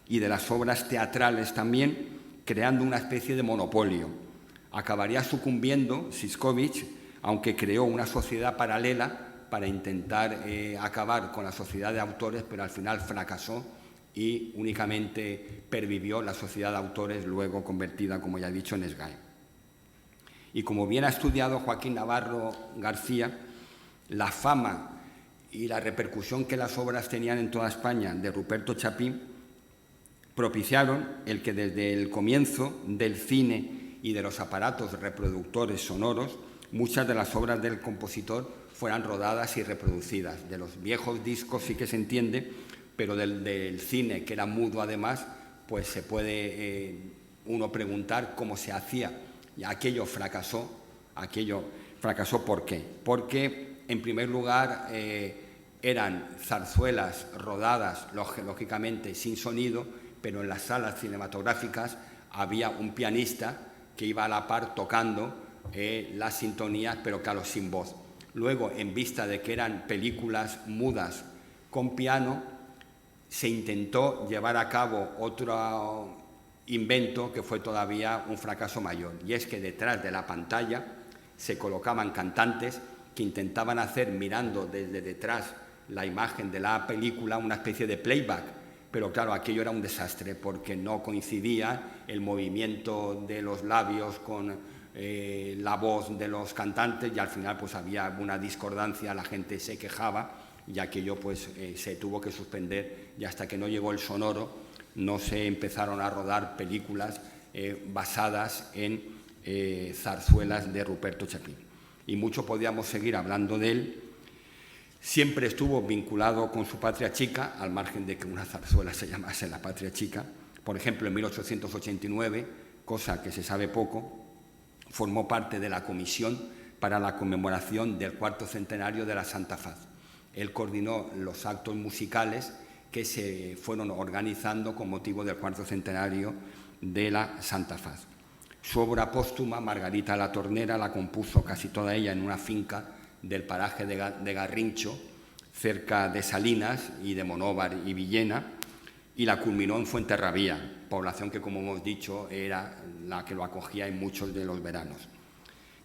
S1: y de las obras teatrales también, creando una especie de monopolio. Acabaría sucumbiendo Siskovich, aunque creó una sociedad paralela para intentar acabar con la Sociedad de Autores, pero al final fracasó y únicamente pervivió la Sociedad de Autores, luego convertida, como ya he dicho, en SGAE. Y como bien ha estudiado Joaquín Navarro García, la fama y la repercusión que las obras tenían en toda España de Ruperto Chapí propiciaron el que desde el comienzo del cine y de los aparatos reproductores sonoros, muchas de las obras del compositor fueran rodadas y reproducidas. De los viejos discos sí que se entiende, pero del cine, que era mudo además, pues se puede uno preguntar cómo se hacía. Y aquello fracasó. ¿Por qué? Porque, en primer lugar, eran zarzuelas rodadas, lógicamente, sin sonido, pero en las salas cinematográficas había un pianista que iba a la par tocando las sintonías, pero claro, sin voz. Luego, en vista de que eran películas mudas con piano, se intentó llevar a cabo otro invento que fue todavía un fracaso mayor, y es que detrás de la pantalla se colocaban cantantes que intentaban hacer, mirando desde detrás la imagen de la película, una especie de playback, pero claro, aquello era un desastre porque no coincidía el movimiento de los labios con la voz de los cantantes y al final pues había una discordancia, la gente se quejaba y aquello pues se tuvo que suspender y hasta que no llegó el sonoro no se empezaron a rodar películas basadas en zarzuelas de Ruperto Chapí. Y mucho podíamos seguir hablando de él. Siempre estuvo vinculado con su patria chica, al margen de que una zarzuela se llamase La Patria Chica. Por ejemplo, en 1889, cosa que se sabe poco, formó parte de la comisión para la conmemoración del 4º centenario de la Santa Faz. Él coordinó los actos musicales que se fueron organizando con motivo del 4º centenario de la Santa Faz. Su obra póstuma, Margarita la Tornera, la compuso casi toda ella en una finca del paraje de Garrincho, cerca de Salinas y de Monóvar y Villena, y la culminó en Fuenterrabía, población que, como hemos dicho, era la que lo acogía en muchos de los veranos.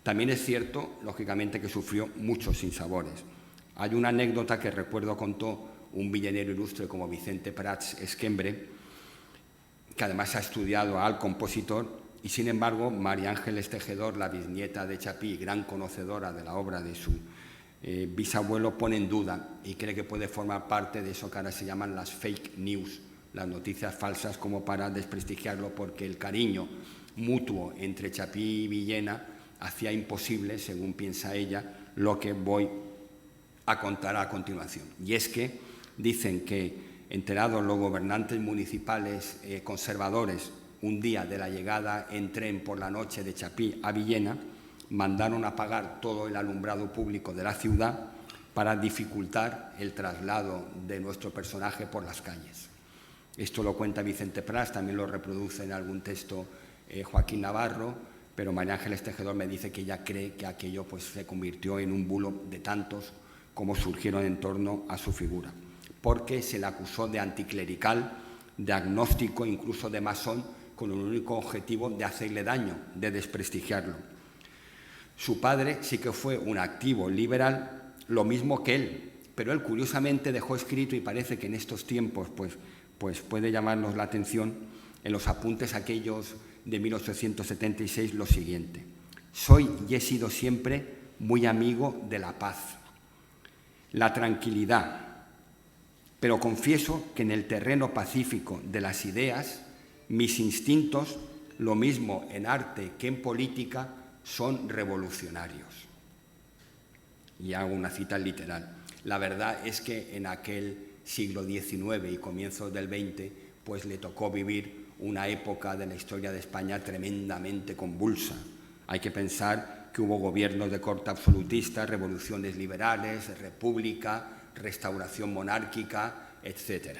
S1: También es cierto, lógicamente, que sufrió muchos sinsabores. Hay una anécdota que recuerdo contó un villanero ilustre como Vicente Prats Esquembre, que además ha estudiado al compositor, y sin embargo María Ángeles Tejedor, la bisnieta de Chapí, gran conocedora de la obra de su bisabuelo, pone en duda y cree que puede formar parte de eso que ahora se llaman las fake news, las noticias falsas, como para desprestigiarlo, porque el cariño mutuo entre Chapí y Villena hacía imposible, según piensa ella, lo que voy a contar a continuación. Y es que dicen que, enterados los gobernantes municipales conservadores, un día de la llegada en tren por la noche de Chapí a Villena, mandaron apagar todo el alumbrado público de la ciudad para dificultar el traslado de nuestro personaje por las calles. Esto lo cuenta Vicente Pras, también lo reproduce en algún texto Joaquín Navarro, pero María Ángeles Tejedor me dice que ella cree que aquello pues, se convirtió en un bulo de tantos como surgieron en torno a su figura, porque se le acusó de anticlerical, de agnóstico, incluso de masón, con el único objetivo de hacerle daño, de desprestigiarlo. Su padre sí que fue un activo liberal, lo mismo que él, pero él curiosamente dejó escrito, y parece que en estos tiempos pues puede llamarnos la atención, en los apuntes aquellos de 1876, lo siguiente: soy y he sido siempre muy amigo de la paz, la tranquilidad, pero confieso que en el terreno pacífico de las ideas, mis instintos, lo mismo en arte que en política, son revolucionarios. Y hago una cita literal. La verdad es que en aquel siglo XIX y comienzos del XX, pues le tocó vivir una época de la historia de España tremendamente convulsa. Hay que pensar que hubo gobiernos de corte absolutista, revoluciones liberales, república, restauración monárquica, etc.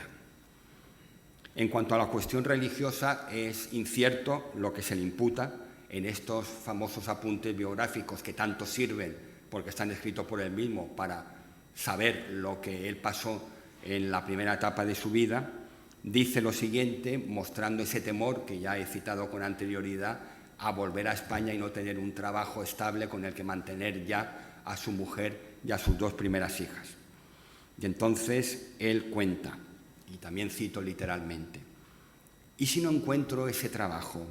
S1: En cuanto a la cuestión religiosa, es incierto lo que se le imputa en estos famosos apuntes biográficos que tanto sirven, porque están escritos por él mismo, para saber lo que él pasó en la primera etapa de su vida. Dice lo siguiente, mostrando ese temor que ya he citado con anterioridad a volver a España y no tener un trabajo estable con el que mantener ya a su mujer y a sus dos primeras hijas. Y entonces él cuenta, y también cito literalmente: ¿y si no encuentro ese trabajo?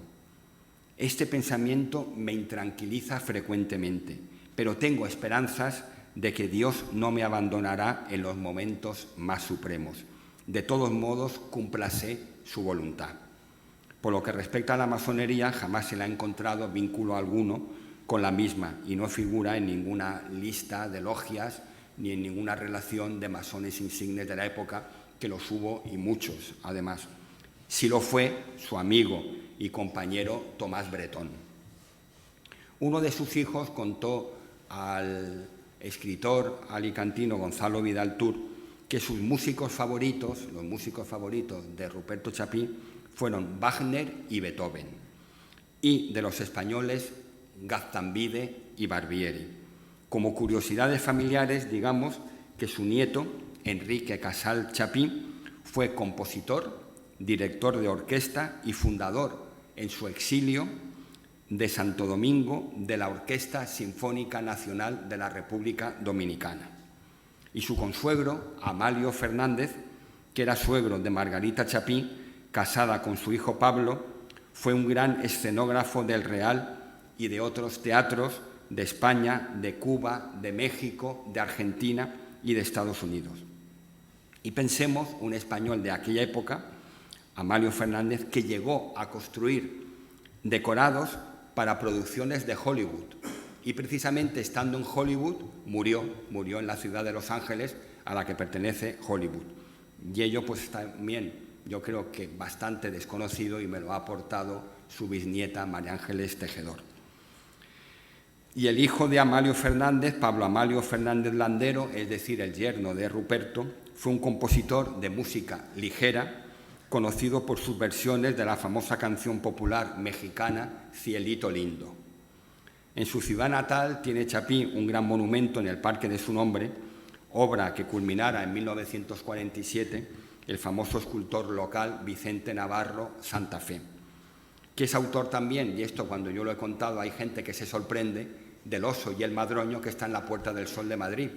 S1: Este pensamiento me intranquiliza frecuentemente, pero tengo esperanzas de que Dios no me abandonará en los momentos más supremos. De todos modos, cúmplase su voluntad. Por lo que respecta a la masonería, jamás se le ha encontrado vínculo alguno con la misma y no figura en ninguna lista de logias ni en ninguna relación de masones insignes de la época, que los hubo y muchos, además. Sí lo fue su amigo y compañero Tomás Bretón. Uno de sus hijos contó al escritor alicantino Gonzalo Vidal Tur que sus músicos favoritos, los músicos favoritos de Ruperto Chapí, fueron Wagner y Beethoven, y de los españoles Gaztambide y Barbieri. Como curiosidades familiares, digamos que su nieto, Enrique Casal Chapí, fue compositor, director de orquesta y fundador en su exilio de Santo Domingo de la Orquesta Sinfónica Nacional de la República Dominicana. Y su consuegro, Amalio Fernández, que era suegro de Margarita Chapí, casada con su hijo Pablo, fue un gran escenógrafo del Real y de otros teatros de España, de Cuba, de México, de Argentina y de Estados Unidos. Y pensemos, un español de aquella época, Amalio Fernández, que llegó a construir decorados para producciones de Hollywood. Y precisamente estando en Hollywood murió en la ciudad de Los Ángeles, a la que pertenece Hollywood. Y ello pues también yo creo que bastante desconocido, y me lo ha aportado su bisnieta María Ángeles Tejedor. Y el hijo de Amalio Fernández, Pablo Amalio Fernández Landero, es decir, el yerno de Ruperto, fue un compositor de música ligera, conocido por sus versiones de la famosa canción popular mexicana Cielito Lindo. En su ciudad natal tiene Chapí un gran monumento en el parque de su nombre, obra que culminara en 1947 el famoso escultor local Vicente Navarro Santa Fe, que es autor también, y esto cuando yo lo he contado hay gente que se sorprende, del oso y el madroño que está en la Puerta del Sol de Madrid,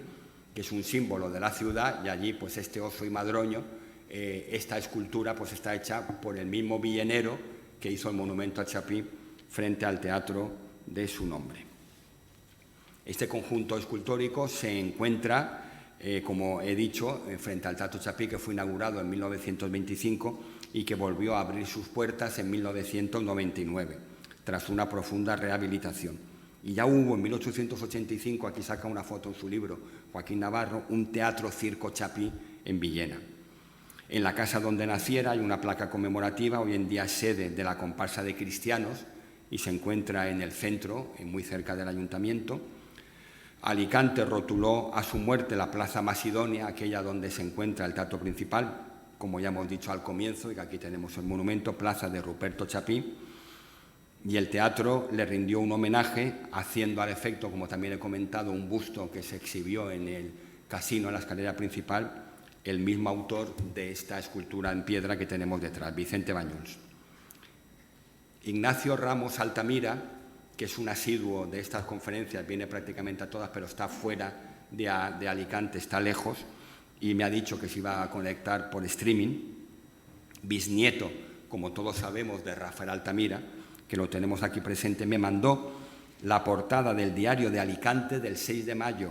S1: que es un símbolo de la ciudad, y allí pues este oso y madroño, esta escultura pues está hecha por el mismo villenero que hizo el monumento a Chapí frente al teatro de su nombre. Este conjunto escultórico se encuentra, como he dicho, frente al Teatro Chapí, que fue inaugurado en 1925 y que volvió a abrir sus puertas en 1999, tras una profunda rehabilitación. Y ya hubo en 1885, aquí saca una foto en su libro Joaquín Navarro, un teatro circo Chapí en Villena. En la casa donde naciera hay una placa conmemorativa, hoy en día sede de la comparsa de cristianos, y se encuentra en el centro, muy cerca del ayuntamiento. Alicante rotuló a su muerte la Plaza Macedonia, aquella donde se encuentra el teatro principal, como ya hemos dicho al comienzo, y que aquí tenemos el monumento, Plaza de Ruperto Chapí, y el teatro le rindió un homenaje haciendo al efecto, como también he comentado, un busto que se exhibió en el casino, en la escalera principal, el mismo autor de esta escultura en piedra que tenemos detrás, Vicente Bañuls. Ignacio Ramos Altamira, que es un asiduo de estas conferencias, viene prácticamente a todas, pero está fuera de Alicante, está lejos, y me ha dicho que se iba a conectar por streaming, bisnieto, como todos sabemos, de Rafael Altamira, que lo tenemos aquí presente, me mandó la portada del Diario de Alicante del 6 de mayo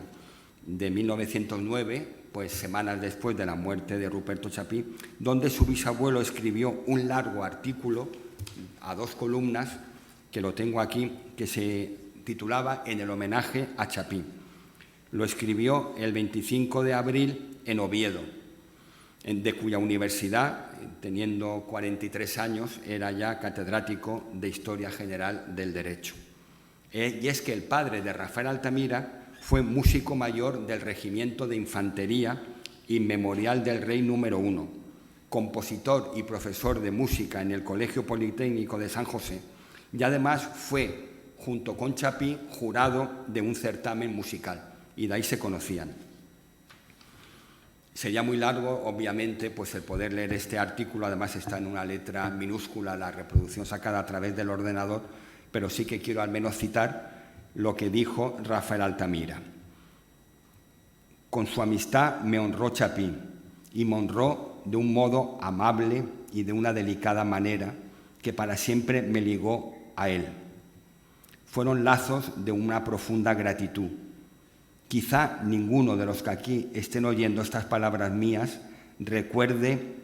S1: de 1909, pues semanas después de la muerte de Ruperto Chapí, donde su bisabuelo escribió un largo artículo a 2 columnas, que lo tengo aquí, que se titulaba En el homenaje a Chapí. Lo escribió el 25 de abril en Oviedo, de cuya universidad, teniendo 43 años, era ya catedrático de Historia General del Derecho. Y es que el padre de Rafael Altamira fue músico mayor del Regimiento de Infantería Inmemorial del Rey número 1, compositor y profesor de música en el Colegio Politécnico de San José, y además fue, junto con Chapí, jurado de un certamen musical, y de ahí se conocían. Sería muy largo, obviamente, pues el poder leer este artículo, además está en una letra minúscula, la reproducción sacada a través del ordenador, pero sí que quiero al menos citar lo que dijo Rafael Altamira. Con su amistad me honró Chapí, y me honró de un modo amable y de una delicada manera que para siempre me ligó a él. Fueron lazos de una profunda gratitud. Quizá ninguno de los que aquí estén oyendo estas palabras mías recuerde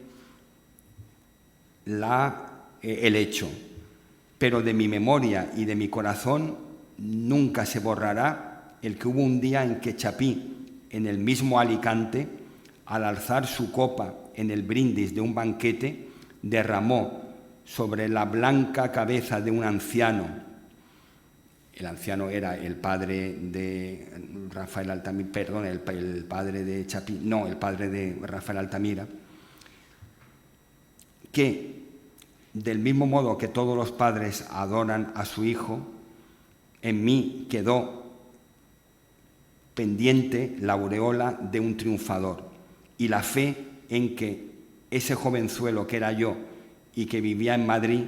S1: el hecho, pero de mi memoria y de mi corazón nunca se borrará el que hubo un día en que Chapí, en el mismo Alicante, al alzar su copa en el brindis de un banquete, derramó sobre la blanca cabeza de un anciano. El anciano era el padre de Rafael Altamira, perdón, el padre de Chapí, no, el padre de Rafael Altamira, que del mismo modo que todos los padres adoran a su hijo, en mí quedó pendiente la aureola de un triunfador y la fe en que ese jovenzuelo que era yo y que vivía en Madrid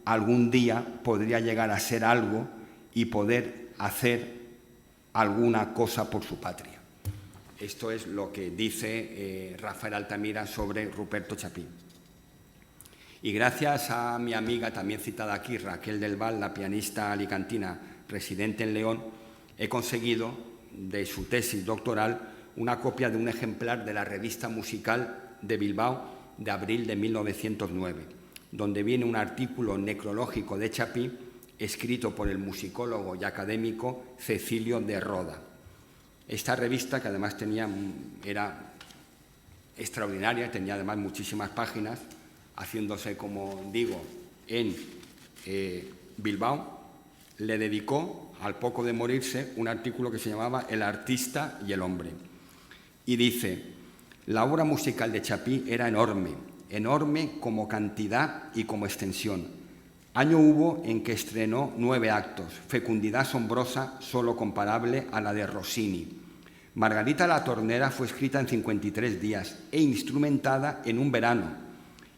S1: algún día podría llegar a ser algo y poder hacer alguna cosa por su patria. Esto es lo que dice Rafael Altamira sobre Ruperto Chapí. Y gracias a mi amiga, también citada aquí, Raquel del Val, la pianista alicantina residente en León, he conseguido de su tesis doctoral una copia de un ejemplar de la Revista Musical de Bilbao de abril de 1909, donde viene un artículo necrológico de Chapí escrito por el musicólogo y académico Cecilio de Roda. Esta revista, que además era extraordinaria, tenía además muchísimas páginas, haciéndose, como digo, en Bilbao, le dedicó, al poco de morirse, un artículo que se llamaba El artista y el hombre. Y dice, la obra musical de Chapí era enorme, enorme como cantidad y como extensión. Año hubo en que estrenó 9 actos, fecundidad asombrosa solo comparable a la de Rossini. Margarita la Tornera fue escrita en 53 días e instrumentada en un verano.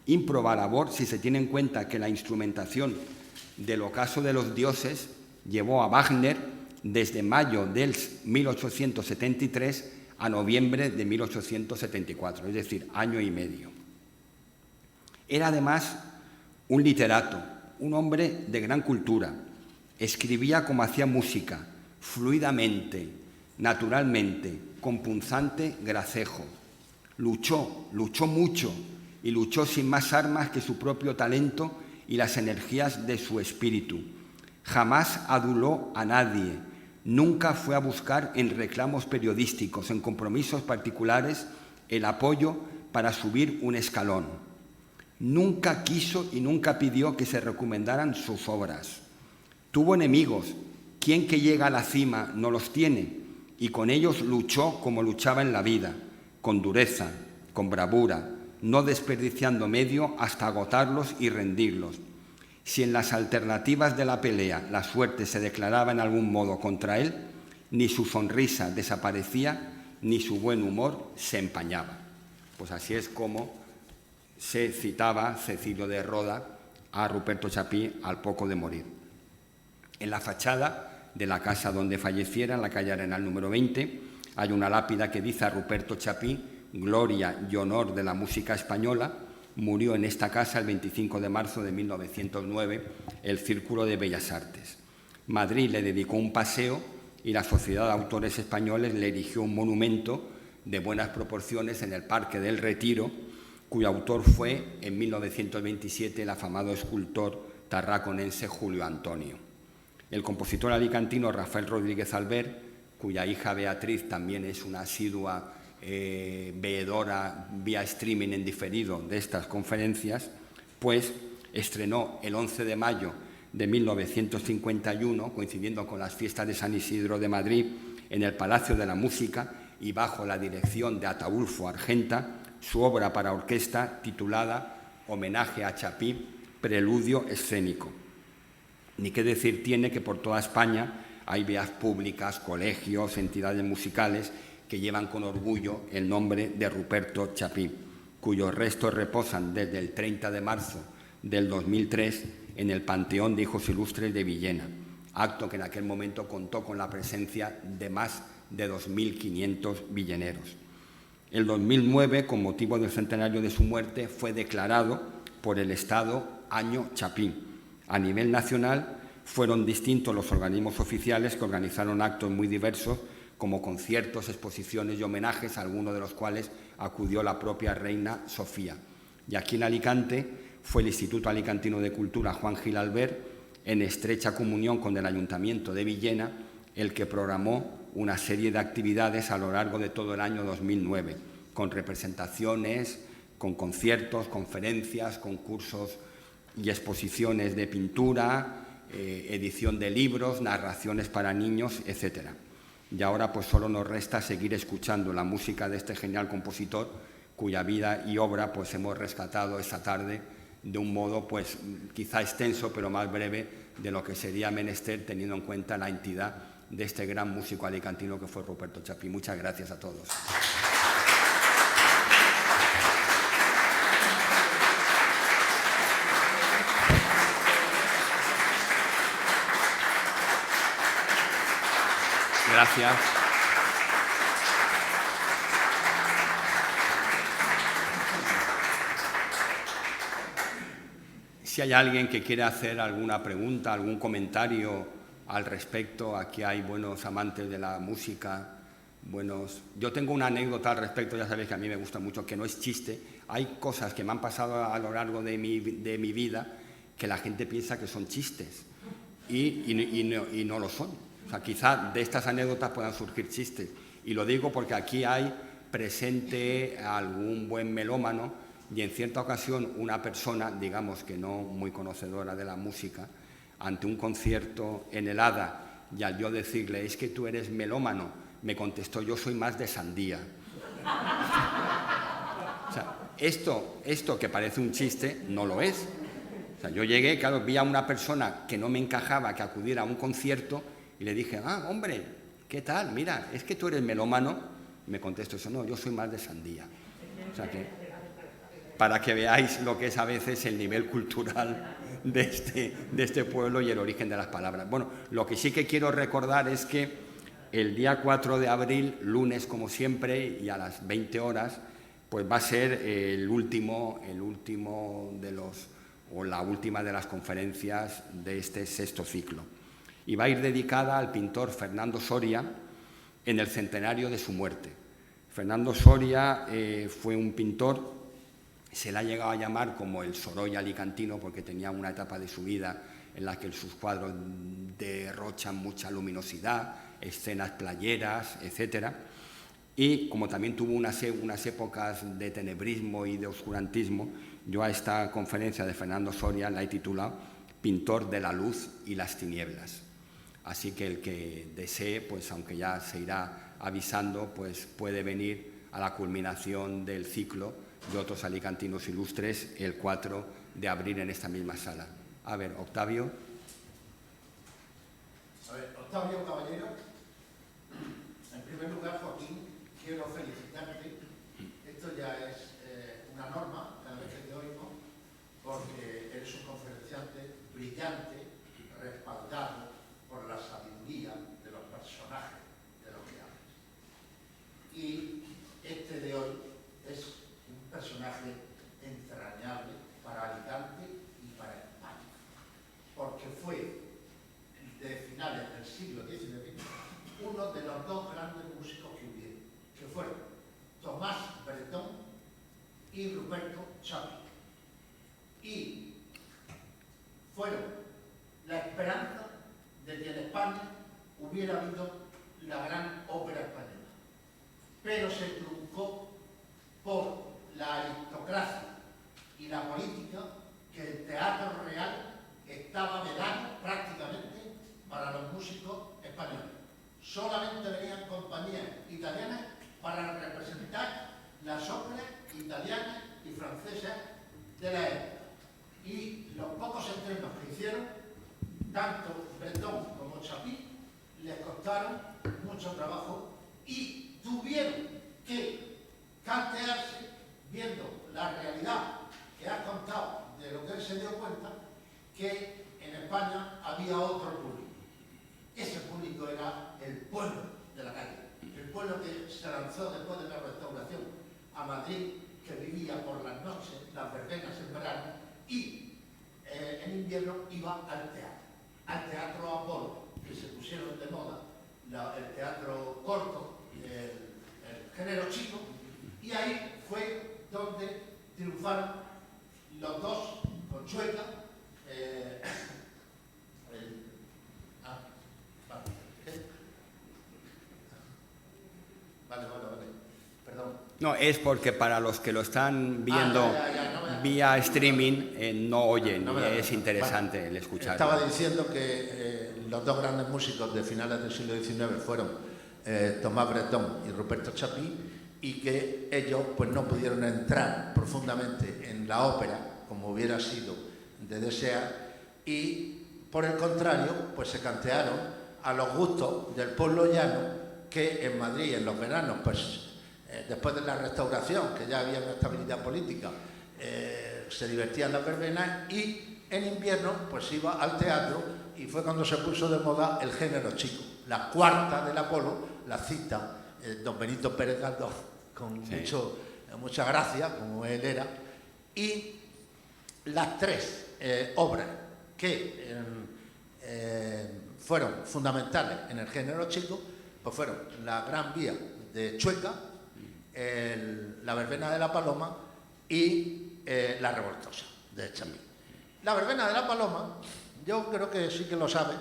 S1: Ímproba labor si se tiene en cuenta que la instrumentación del Ocaso de los Dioses llevó a Wagner desde mayo del 1873 a noviembre de 1874, es decir, año y medio. Era además un literato, un hombre de gran cultura. Escribía como hacía música, fluidamente, naturalmente, con punzante gracejo. Luchó mucho y luchó sin más armas que su propio talento y las energías de su espíritu. Jamás aduló a nadie, nunca fue a buscar en reclamos periodísticos, en compromisos particulares, el apoyo para subir un escalón. Nunca quiso y nunca pidió que se recomendaran sus obras. Tuvo enemigos, quien que llega a la cima no los tiene, y con ellos luchó como luchaba en la vida, con dureza, con bravura, no desperdiciando medio hasta agotarlos y rendirlos. Si en las alternativas de la pelea la suerte se declaraba en algún modo contra él, ni su sonrisa desaparecía, ni su buen humor se empañaba. Pues así es como se citaba Cecilio de Roda a Ruperto Chapí al poco de morir. En la fachada de la casa donde falleciera, en la calle Arenal número 20, hay una lápida que dice: a Ruperto Chapí, gloria y honor de la música española, murió en esta casa el 25 de marzo de 1909 el Círculo de Bellas Artes. Madrid le dedicó un paseo y la Sociedad de Autores Españoles le erigió un monumento de buenas proporciones en el Parque del Retiro, cuyo autor fue en 1927 el afamado escultor tarraconense Julio Antonio. El compositor alicantino Rafael Rodríguez Albert, cuya hija Beatriz también es una asidua veedora vía streaming en diferido de estas conferencias, pues estrenó el 11 de mayo de 1951, coincidiendo con las fiestas de San Isidro de Madrid, en el Palacio de la Música y bajo la dirección de Ataúlfo Argenta, su obra para orquesta titulada Homenaje a Chapí, Preludio escénico. Ni qué decir tiene que por toda España hay vías públicas, colegios, entidades musicales que llevan con orgullo el nombre de Ruperto Chapí, cuyos restos reposan desde el 30 de marzo del 2003 en el Panteón de Hijos Ilustres de Villena, acto que en aquel momento contó con la presencia de más de 2.500 villeneros. El 2009, con motivo del centenario de su muerte, fue declarado por el Estado Año Chapí. A nivel nacional fueron distintos los organismos oficiales que organizaron actos muy diversos, como conciertos, exposiciones y homenajes, a algunos de los cuales acudió la propia reina Sofía. Y aquí en Alicante fue el Instituto Alicantino de Cultura Juan Gil Albert, en estrecha comunión con el Ayuntamiento de Villena, el que programó una serie de actividades a lo largo de todo el año 2009, con representaciones, con conciertos, conferencias, concursos y exposiciones de pintura, edición de libros, narraciones para niños, etc. Y ahora pues solo nos resta seguir escuchando la música de este genial compositor, cuya vida y obra pues hemos rescatado esta tarde de un modo pues quizá extenso pero más breve de lo que sería menester, teniendo en cuenta la entidad de este gran músico alicantino que fue Ruperto Chapí. Muchas gracias a todos. Gracias. Si hay alguien que quiere hacer alguna pregunta, algún comentario al respecto, aquí hay buenos amantes de la música, buenos... Yo tengo una anécdota al respecto, ya sabéis que a mí me gusta mucho, que no es chiste. Hay cosas que me han pasado a lo largo de mi vida que la gente piensa que son chistes y no lo son. O sea, quizá de estas anécdotas puedan surgir chistes. Y lo digo porque aquí hay presente algún buen melómano y en cierta ocasión una persona, digamos que no muy conocedora de la música, ante un concierto en el Hada, y al yo decirle, es que tú eres melómano, me contestó, yo soy más de sandía. O sea, esto que parece un chiste no lo es. O sea, yo llegué, claro, vi a una persona que no me encajaba que acudiera a un concierto y le dije, hombre, ¿qué tal? Mira, es que tú eres melómano. Me contestó eso, no, yo soy más de sandía. O sea que, para que veáis lo que es a veces el nivel cultural de este pueblo y el origen de las palabras. Bueno, lo que sí que quiero recordar es que el día 4 de abril, lunes como siempre, y a las 20 horas, pues va a ser el último de los, o la última de las conferencias de este sexto ciclo. Y va a ir dedicada al pintor Fernando Soria en el centenario de su muerte. Fernando Soria fue un pintor, se le ha llegado a llamar como el Sorolla alicantino porque tenía una etapa de su vida en la que sus cuadros derrochan mucha luminosidad, escenas playeras, etc. Y como también tuvo unas épocas de tenebrismo y de oscurantismo, yo a esta conferencia de Fernando Soria la he titulado Pintor de la luz y las tinieblas. Así que el que desee, pues aunque ya se irá avisando, pues puede venir a la culminación del ciclo de otros alicantinos ilustres el 4 de abril en esta misma sala. A ver, Octavio.
S2: A ver, Octavio Caballero, en primer lugar, Joaquín, quiero felicitarte. Esto ya es una norma, cada vez que te oigo, porque eres un conferenciante brillante, respaldado por la sabiduría de los personajes de los que hablas. Y este de hoy es un personaje entrañable para Alicante y para España, porque fue, de finales del siglo XIX, uno de los dos grandes músicos que hubieron, que fueron Tomás Bretón y Ruperto Chapí. Y fueron la esperanza de que en España hubiera habido la gran ópera española. Pero se truncó por la aristocracia y la política, que el teatro real estaba vedado prácticamente para los músicos españoles. Solamente venían compañías italianas para representar las óperas italianas y francesas de la época. Y los pocos estrenos que hicieron, tanto Bretón como Chapí, les costaron mucho trabajo y tuvieron que cantearse viendo la realidad que has contado de lo que él se dio cuenta, que en España había otro público. Ese público era el pueblo de la calle, el pueblo que se lanzó después de la Restauración a Madrid, que vivía por las noches, las verbenas en verano, y en invierno iba al teatro Apolo, que se pusieron de moda, el teatro corto, el género chico, y ahí fue donde triunfaron los dos con Chueca. Vale. Perdón.
S1: No, es porque para los que lo están viendo vía streaming no oyen, y es interesante el escuchar.
S2: Estaba diciendo que los dos grandes músicos de finales del siglo XIX fueron Tomás Bretón y Ruperto Chapí, y que ellos pues no pudieron entrar profundamente en la ópera como hubiera sido de desear, y por el contrario pues se cantearon a los gustos del pueblo llano, que en Madrid en los veranos pues después de la Restauración, que ya había una estabilidad política, se divertían las verbenas, y en invierno pues iba al teatro, y fue cuando se puso de moda el género chico. La cuarta del Apolo la cita don Benito Pérez Galdós con mucha gracia, como él era, y las tres obras que fueron fundamentales en el género chico pues fueron La Gran Vía de Chueca, La Verbena de la Paloma y La Revoltosa de Chapí. La Verbena de la Paloma, yo creo que sí que lo sabe,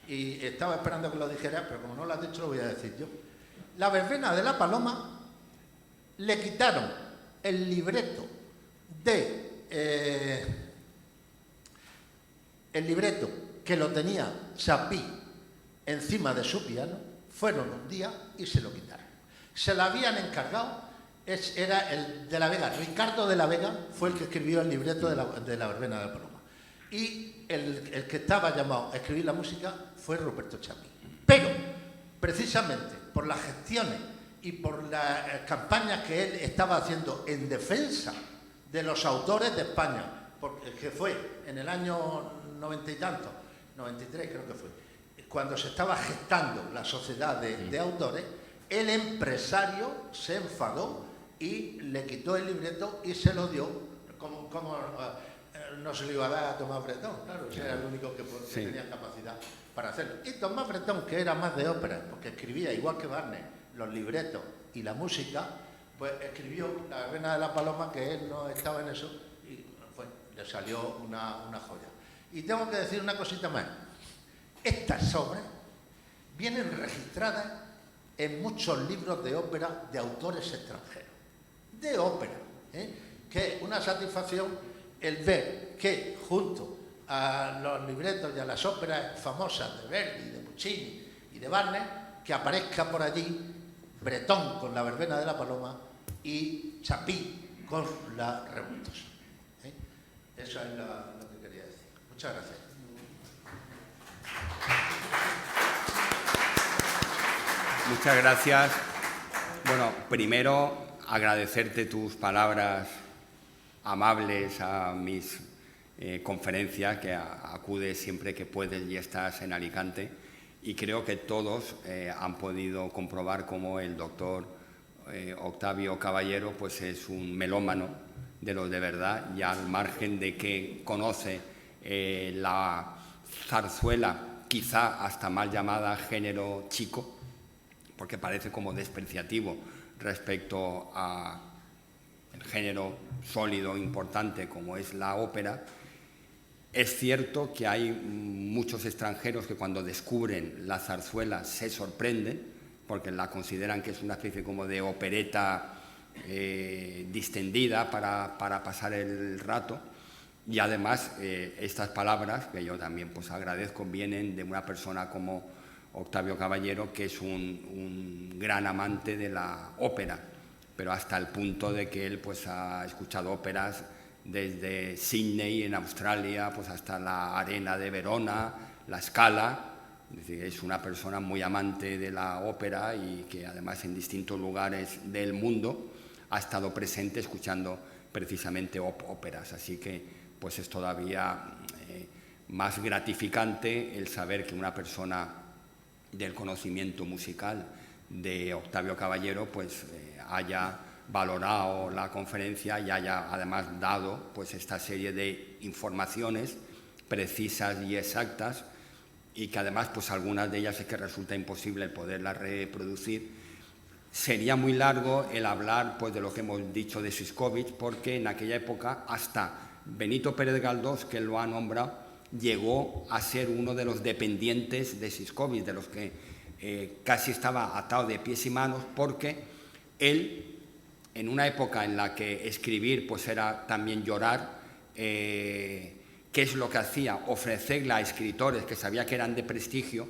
S2: y estaba esperando que lo dijera, pero como no lo has dicho lo voy a decir yo. La Verbena de la Paloma le quitaron el libreto que lo tenía Chapí encima de su piano, fueron un día y se lo quitaron. Se lo habían encargado, era el de la Vega, Ricardo de la Vega fue el que escribió el libreto de la Verbena de la Paloma. Y el que estaba llamado a escribir la música fue Ruperto Chapí. Pero, precisamente por las gestiones y por las campañas que él estaba haciendo en defensa de los autores de España, que fue en el año 90 y tanto, 93 creo que fue, cuando se estaba gestando la sociedad de autores, el empresario se enfadó y le quitó el libreto y se lo dio, como no se lo iba a dar a Tomás Bretón, claro, ese era el único que tenía capacidad para hacerlo. Y Tomás Bretón, que era más de ópera, porque escribía, igual que Wagner, los libretos y la música, pues escribió La Verbena de la Paloma, que él no estaba en eso, y le salió una joya. Y tengo que decir una cosita más. Estas obras vienen registradas en muchos libros de ópera de autores extranjeros. De ópera, que es una satisfacción el ver que junto a los libretos y a las óperas famosas de Verdi, de Puccini y de Wagner, que aparezca por allí Bretón con La Verbena de la Paloma y Chapí con la revoltosa. Eso es lo que quería decir. Muchas gracias.
S1: Muchas gracias. Bueno, primero agradecerte tus palabras amables a mis conferencias, que acudes siempre que puedes y estás en Alicante. Y creo que todos han podido comprobar cómo el doctor Octavio Caballero pues es un melómano de los de verdad, y al margen de que conoce la zarzuela, quizá hasta mal llamada género chico, porque parece como despreciativo respecto a el género sólido, importante como es la ópera. Es cierto que hay muchos extranjeros que cuando descubren la zarzuela se sorprenden, porque la consideran que es una especie como de opereta distendida para pasar el rato. Y además estas palabras, que yo también pues agradezco, vienen de una persona como Octavio Caballero, que es un gran amante de la ópera, pero hasta el punto de que él pues ha escuchado óperas desde Sydney en Australia pues hasta la Arena de Verona, la Scala. Es decir, es una persona muy amante de la ópera y que además en distintos lugares del mundo ha estado presente escuchando precisamente óperas. Así que pues es todavía más gratificante el saber que una persona del conocimiento musical de Octavio Caballero pues haya valorado la conferencia y haya además dado pues esta serie de informaciones precisas y exactas, y que además pues algunas de ellas es que resulta imposible el poderlas reproducir. Sería muy largo el hablar pues de lo que hemos dicho de Siskovich, porque en aquella época hasta Benito Pérez Galdós, que lo ha nombrado, llegó a ser uno de los dependientes de Siskovich, de los que casi estaba atado de pies y manos, porque él, en una época en la que escribir pues era también llorar, ¿qué es lo que hacía? Ofrecerle a escritores que sabía que eran de prestigio,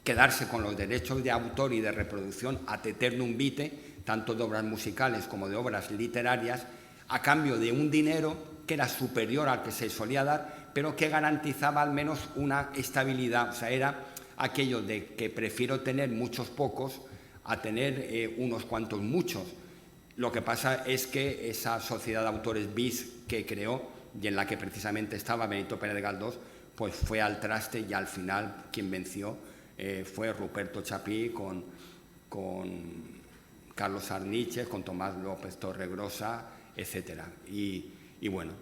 S1: quedarse con los derechos de autor y de reproducción ad eternum vitae, tanto de obras musicales como de obras literarias, a cambio de un dinero que era superior al que se solía dar, pero que garantizaba al menos una estabilidad. O sea, era aquello de que prefiero tener muchos pocos a tener unos cuantos muchos. Lo que pasa es que esa sociedad de autores bis que creó y en la que precisamente estaba Benito Pérez Galdós, pues fue al traste, y al final quien venció fue Ruperto Chapí con Carlos Arniches, con Tomás López Torregrosa, etc. Y bueno,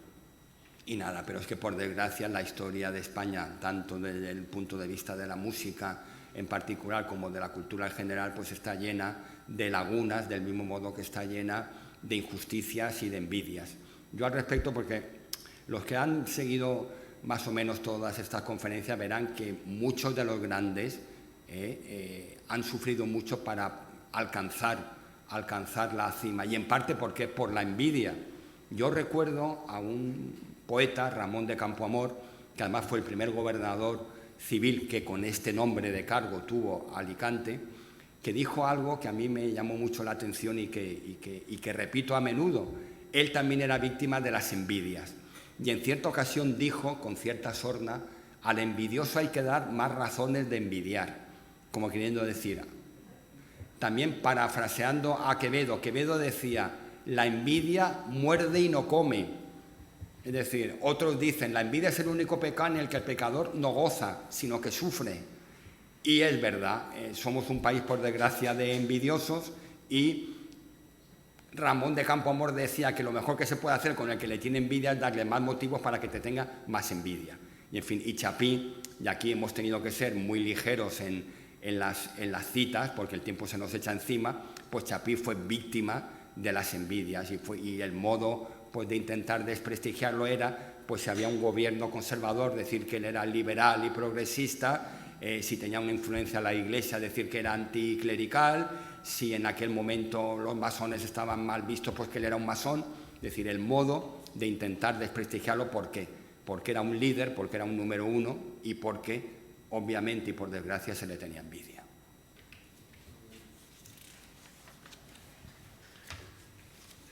S1: y nada, pero es que por desgracia la historia de España, tanto desde el punto de vista de la música en particular como de la cultura en general, pues está llena de lagunas, del mismo modo que está llena de injusticias y de envidias. Yo al respecto, porque los que han seguido más o menos todas estas conferencias verán que muchos de los grandes han sufrido mucho para alcanzar la cima, y en parte porque por la envidia. Yo recuerdo a un poeta, Ramón de Campoamor, que además fue el primer gobernador civil que con este nombre de cargo tuvo Alicante, que dijo algo que a mí me llamó mucho la atención y que repito a menudo. Él también era víctima de las envidias, y en cierta ocasión dijo, con cierta sorna, al envidioso hay que dar más razones de envidiar, como queriendo decir, también parafraseando a Quevedo. Quevedo decía, la envidia muerde y no come. Es decir, otros dicen, la envidia es el único pecado en el que el pecador no goza, sino que sufre. Y es verdad, somos un país, por desgracia, de envidiosos, y Ramón de Campoamor decía que lo mejor que se puede hacer con el que le tiene envidia es darle más motivos para que te tenga más envidia. Y en fin, y Chapí, y aquí hemos tenido que ser muy ligeros en las citas, porque el tiempo se nos echa encima, pues Chapí fue víctima de las envidias, y el modo pues de intentar desprestigiarlo era, pues si había un gobierno conservador, decir que él era liberal y progresista, si tenía una influencia en la Iglesia, decir que era anticlerical, si en aquel momento los masones estaban mal vistos, pues que él era un masón. Es decir, el modo de intentar desprestigiarlo. ¿Por qué? Porque era un líder, porque era un número uno, y porque, obviamente y por desgracia, se le tenía envidia.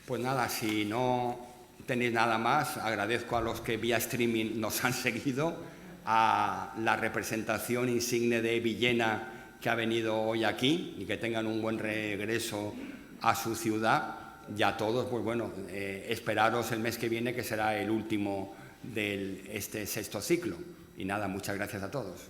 S1: Pues nada, si no tenéis nada más, agradezco a los que vía streaming nos han seguido, a la representación insigne de Villena que ha venido hoy aquí y que tengan un buen regreso a su ciudad, y a todos, pues bueno, esperaros el mes que viene, que será el último de este sexto ciclo. Y nada, muchas gracias a todos.